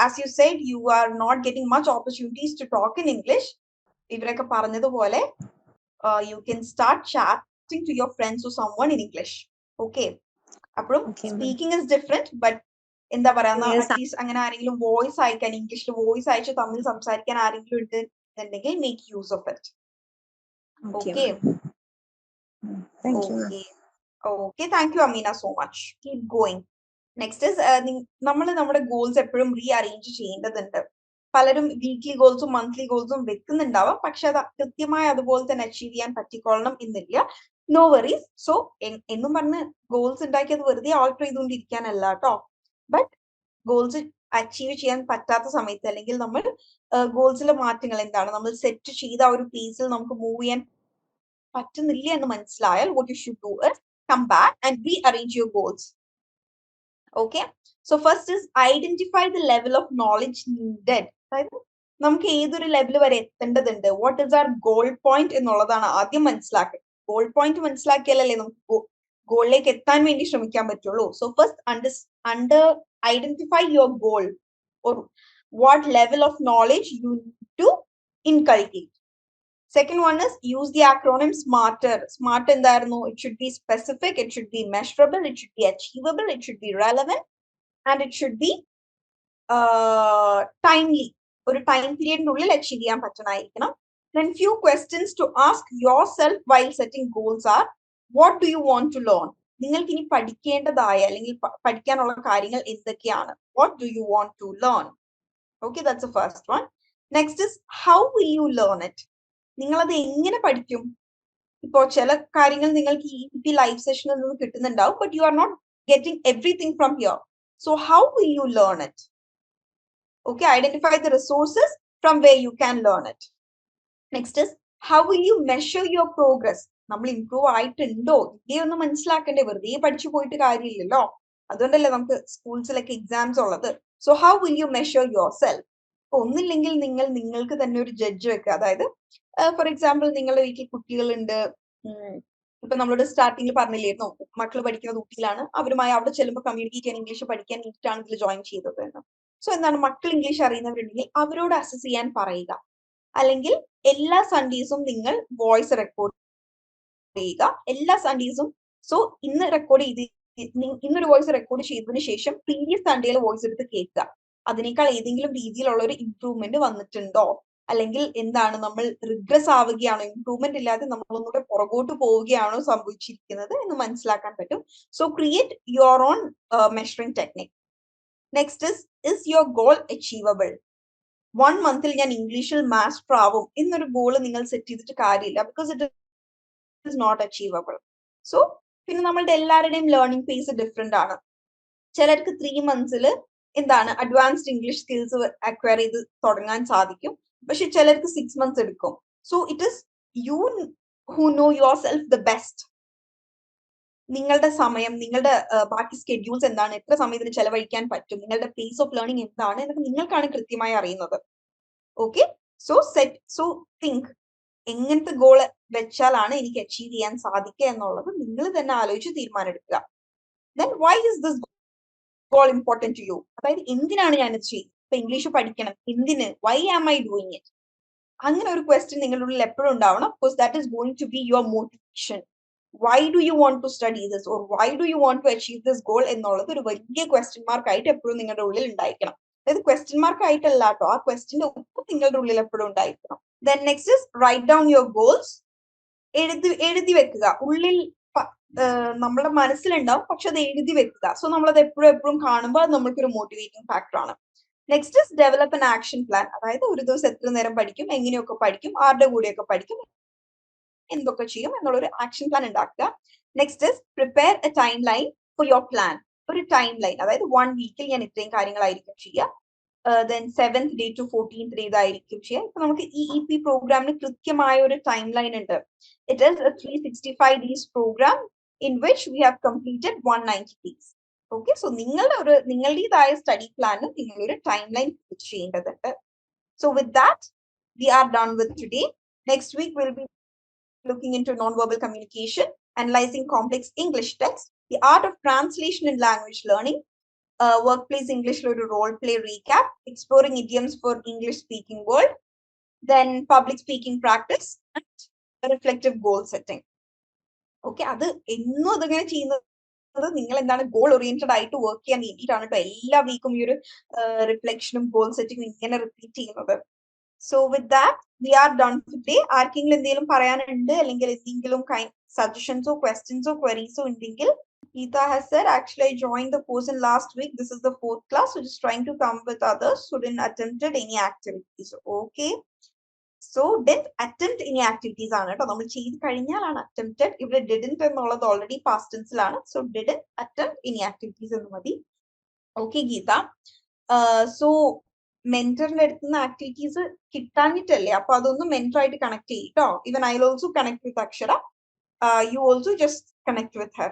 [SPEAKER 1] as you said, you are not getting much opportunities to talk in English. ഇവരൊക്കെ പറഞ്ഞതുപോലെ you can start chatting to your friends or someone in English. Okay, appuram speaking is different, but എന്താ പറയാ, at least അങ്ങനെ ആരെങ്കിലും voice അയക്കാൻ, ഇംഗ്ലീഷിൽ voice അയച്ച് തമ്മിൽ സംസാരിക്കാൻ ആരെങ്കിലും ഉണ്ട് എന്നുണ്ടെങ്കിൽ make use of it. Okay, Okay, thank you, Amina, so much. Keep going. Next is നമ്മൾ നമ്മുടെ ഗോൾസ് എപ്പോഴും റീഅറേഞ്ച് ചെയ്യേണ്ടതുണ്ട്. പലരും വീക്ക്ലി ഗോൾസും മന്ത്ലി ഗോൾസും വെക്കുന്നുണ്ടാവാം, പക്ഷെ അത് കൃത്യമായി അതുപോലെ തന്നെ അച്ചീവ് ചെയ്യാൻ പറ്റിക്കൊള്ളണം എന്നില്ല. No worries. സോ എന്നും പറഞ്ഞ് ഗോൾസ് ഉണ്ടാക്കി അത് വെറുതെ ആൾട്ടർ ചെയ്തുകൊണ്ടിരിക്കാനല്ല കേട്ടോ. ബട്ട് ഗോൾസ് അച്ചീവ് ചെയ്യാൻ പറ്റാത്ത സമയത്ത് അല്ലെങ്കിൽ നമ്മൾ ഗോൾസിലെ മാറ്റങ്ങൾ എന്താണ്, നമ്മൾ സെറ്റ് ചെയ്ത ആ ഒരു പേസിൽ നമുക്ക് മൂവ് ചെയ്യാൻ പറ്റുന്നില്ല എന്ന് മനസ്സിലായാൽ what you should do is come back and rearrange your goals. Okay, so first is identify the level of knowledge needed. അതായത് നമുക്ക് ഏതൊരു ലെവൽ വരെ എത്തേണ്ടതുണ്ട്, what is our goal point എന്നുള്ളതാണ് ആദ്യം മനസ്സിലാക്കുക. ഗോൾ പോയിന്റ് മനസ്സിലാക്കിയാലല്ലേ നമുക്ക് ഗോളിലേക്ക് എത്താൻ വേണ്ടി ശ്രമിക്കാൻ പറ്റുള്ളൂ. So first identify your goal or what level of knowledge you need to inculcate. Second one is use the acronym SMARTER. SMART എന്തായിരുന്നു? It should be specific, it should be measurable, it should be achievable, it should be relevant, and it should be timely. ഒരു time പീരിയഡിനുള്ളിൽ achieve ചെയ്യാൻ പറ്റുന്നതായിരിക്കണം. Then few questions to ask yourself while setting goals are, what do you want to learn? നിങ്ങൾക്ക് ഇനി പഠിക്കേണ്ടതായ അല്ലെങ്കിൽ പഠിക്കാനുള്ള കാര്യങ്ങൾ എന്തൊക്കെയാണ്? What do you want to learn? Okay, that's the first one. Next is how will you learn it? നിങ്ങൾ അത് എങ്ങനെ പഠിക്കും? ഇപ്പോ ചില കാര്യങ്ങൾ നിങ്ങൾക്ക് ഈ ലൈവ് സെഷനിൽ നിന്ന് കിട്ടുന്നുണ്ടാവും, but you are not getting everything from here. So how will you learn it? Okay, identify the resources from where you can learn it. Next is how will you measure your progress? നമ്മൾ improve ആയിട്ടുണ്ടോ ഇല്ലേ ഒന്ന് മനസ്സിലാക്കണ്ടേ? വെറുതെ പഠിച്ചു പോയിട്ട് കാര്യമില്ലല്ലോ. അതുകൊണ്ടല്ലേ നമുക്ക് സ്കൂൾസിലൊക്കെ എക്സാംസ് ഉള്ളത്. So how will you measure your self? ഒന്നില്ലെങ്കിൽ നിങ്ങൾക്ക് തന്നെ ഒരു ജഡ്ജ് വെക്കുക. അതായത് ഫോർ എക്സാമ്പിൾ നിങ്ങളുടെ വീട്ടിൽ കുട്ടികളുണ്ട്, ഇപ്പൊ നമ്മളോട് സ്റ്റാർട്ടിങ്ങിൽ പറഞ്ഞില്ലായിരുന്നു മക്കൾ പഠിക്കുന്നത് ഊട്ടിയിലാണ്, അവരുമായി അവിടെ ചെല്ലുമ്പോൾ കമ്മ്യൂണിക്കേറ്റ് ചെയ്യാൻ ഇംഗ്ലീഷ് പഠിക്കാൻ നീറ്റാണ് ഇതിൽ ജോയിൻ ചെയ്തത് എന്ന്. സോ എന്താണ്, മക്കൾ ഇംഗ്ലീഷ് അറിയുന്നവരുണ്ടെങ്കിൽ അവരോട് അസസ് ചെയ്യാൻ പറയുക. അല്ലെങ്കിൽ എല്ലാ സൺഡേസും നിങ്ങൾ വോയിസ് റെക്കോർഡ് ചെയ്യുക. എല്ലാ സൺഡേസും. സോ ഇന്ന് റെക്കോർഡ് ചെയ്ത് ഇന്നൊരു വോയിസ് റെക്കോർഡ് ചെയ്തതിനു ശേഷം പ്രീവിയസ് സൺഡേയിൽ വോയിസ് എടുത്ത് കേൾക്കുക. അതിനേക്കാൾ ഏതെങ്കിലും രീതിയിലുള്ള ഒരു ഇംപ്രൂവ്മെന്റ് വന്നിട്ടുണ്ടോ, അല്ലെങ്കിൽ എന്താണ് നമ്മൾ റിഗ്രസ് ആവുകയാണോ, ഇംപ്രൂവ്മെന്റ് ഇല്ലാതെ നമ്മൾ ഒന്നുകൂടെ പുറകോട്ട് പോവുകയാണോ സംഭവിച്ചിരിക്കുന്നത് എന്ന് മനസ്സിലാക്കാൻ പറ്റും. So create your own measuring technique. Next is your goal achievable? 1 മന്തിൽ ഞാൻ ഇംഗ്ലീഷിൽ മാസ്റ്റർ ആവും എന്നൊരു ഗോൾ നിങ്ങൾ സെറ്റ് ചെയ്തിട്ട് കാര്യമില്ല, because it is not achievable. So പിന്നെ നമ്മളുടെ എല്ലാവരുടെയും ലേണിംഗ് പേസ് ഡിഫറെന്റ് ആണ്. ചിലർക്ക് 3 മന്ത്സിൽ എന്താണ് അഡ്വാൻസ്ഡ് ഇംഗ്ലീഷ് സ്കിൽസ് അക്വയർ ചെയ്ത് തുടങ്ങാൻ സാധിക്കും, പക്ഷെ ചിലർക്ക് 6 മന്ത്സ് എടുക്കും. So it is you who no your self the best. നിങ്ങളുടെ സമയം, നിങ്ങളുടെ ബാക്കി സ്കെഡ്യൂൾസ് എന്താണ്, എത്ര സമയത്തിന് ചെലവഴിക്കാൻ പറ്റും, നിങ്ങളുടെ പേസ് ഓഫ് ലേണിംഗ് എന്താണ് എന്നൊക്കെ നിങ്ങൾക്കാണ് കൃത്യമായി അറിയുന്നത്. ഓക്കെ, സോ തിങ്ക് എങ്ങനത്തെ ഗോൾ വെച്ചാലാണ് എനിക്ക് അച്ചീവ് ചെയ്യാൻ സാധിക്കുക എന്നുള്ളത് നിങ്ങൾ തന്നെ ആലോചിച്ച് തീരുമാനം എടുക്കുക. Then why is this goal important to you? അതായത് എന്തിനാണ് ഞാൻ ഇത് ചെയ്യുന്നത്? ഇപ്പൊ ഇംഗ്ലീഷ് പഠിക്കണം, എന്തിന്? Why am I doing it? അങ്ങനെ ഒരു ക്വസ്റ്റ്യൻ നിങ്ങളുടെ ഉള്ളിൽ എപ്പോഴും ഉണ്ടാവണം. Because that is going to be your motivation. Why do you want to study this or why do you want to achieve this goal എന്നുള്ളത് ഒരു വലിയ ക്വസ്റ്റ്യൻ മാർക്ക് ആയിട്ട് എപ്പോഴും നിങ്ങളുടെ ഉള്ളിൽ ഉണ്ടായിരിക്കണം. അതായത് ക്വസ്റ്റ്യൻ മാർക്ക് ആയിട്ടല്ല കേട്ടോ, ആ ക്വസ്റ്റ്യന്റെ ഉത്തരം നിങ്ങളുടെ ഉള്ളിൽ എപ്പോഴും ഉണ്ടായിരിക്കണം. Then next is write down your goals. എഴുതി വെക്കുക. ഉള്ളിൽ നമ്മുടെ മനസ്സിലുണ്ടാവും, പക്ഷെ അത് എഴുതി വെക്കുക. സോ നമ്മളത് എപ്പോഴും കാണുമ്പോൾ അത് നമ്മൾക്കൊരു മോട്ടിവേറ്റിംഗ് ഫാക്ടർ ആണ്. Next is develop an action plan. അതായത് ഒരു ദിവസം എത്ര നേരം പഠിക്കും, എങ്ങനെയൊക്കെ പഠിക്കും, ആരുടെ കൂടെയൊക്കെ പഠിക്കും, എന്തൊക്കെ ചെയ്യും എന്നുള്ളൊരു ആക്ഷൻ പ്ലാൻ ഉണ്ടാക്കുക. Next is prepare A time line for your plan. ഒരു ടൈം ലൈൻ, അതായത് 1 വീക്കിൽ ഞാൻ ഇത്രയും കാര്യങ്ങളായിരിക്കും ചെയ്യുക. Then 7th day to 14th day ഇതായിരിക്കും ചെയ്യുക. ഇപ്പൊ നമുക്ക് ഈ EP പ്രോഗ്രാമിന് കൃത്യമായ ഒരു ടൈം ലൈൻ ഉണ്ട്. It is a 365 days programme in which we have completed 190 days. Okay, so നിങ്ങളുടേതായ സ്റ്റഡി പ്ലാനിൽ നിങ്ങളൊരു ടൈം ലൈൻ ചെയ്യേണ്ടതുണ്ട്. So with that, we are done with today. Next week we'll be looking into non-verbal communication, analyzing complex English text, the art of translation and language learning, workplace English role play recap, exploring idioms for English speaking world, then public speaking practice, and reflective goal setting. Okay, അത് എന്നും അതങ്ങനെ ചെയ്യുന്നത് നിങ്ങൾ എന്താണ് goal oriented ആയിട്ട് work ചെയ്യാൻ വേണ്ടിയിട്ടാണ് കേട്ടോ. എല്ലാ വീക്കും ഈ ഒരു റിഫ്ലക്ഷനും ഗോൾ സെറ്റിംഗും ഇങ്ങനെ റിപ്പീറ്റ് ചെയ്യുന്നത്. So with that we are done today. ആർക്കെങ്കിലും എന്തെങ്കിലും പറയാനുണ്ട് അല്ലെങ്കിൽ എന്തെങ്കിലും suggestions or questions or queries or anything. Geeta has said, actually, I joined the course in last week. This is the 4th class, so just trying to come with others who didn't attempted any activities. Okay. So didn't attempt any activities ആണ് കേട്ടോ. നമ്മൾ ചെയ്ത് കഴിഞ്ഞാലാണ് attempted. ഇവിടെ didn't എന്നുള്ളത് already past tense-ലാണ്. So didn't attempt any activities എന്ന് മതി. Okay, Geeta. So മെന്ററിന്റെ അടുത്തുനിന്ന് ആക്ടിവിറ്റീസ് കിട്ടാഞ്ഞിട്ടല്ലേ, അപ്പൊ അതൊന്ന് മെന്റർ ആയിട്ട് കണക്ട് ചെയ്യും കേട്ടോ. Even I also connect with Akshara. You also just connect with her.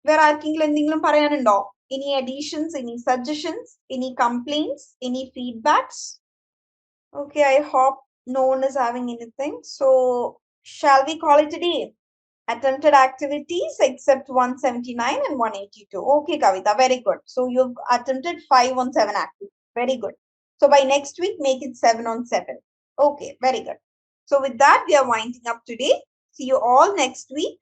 [SPEAKER 1] വേറെ ആർക്കെങ്കിലും എന്തെങ്കിലും പറയാനുണ്ടോ? Any additions, any suggestions, any complaints, any feedbacks? Okay, I hope no one is having anything. So shall we call it a day? Attempted activities except 179 and 182. Okay, Kavita, very good. So you've attempted 5 on 7 activities. Very good. So by next week, make it 7 on 7. Okay, very good. So with that, we are winding up today. See you all next week.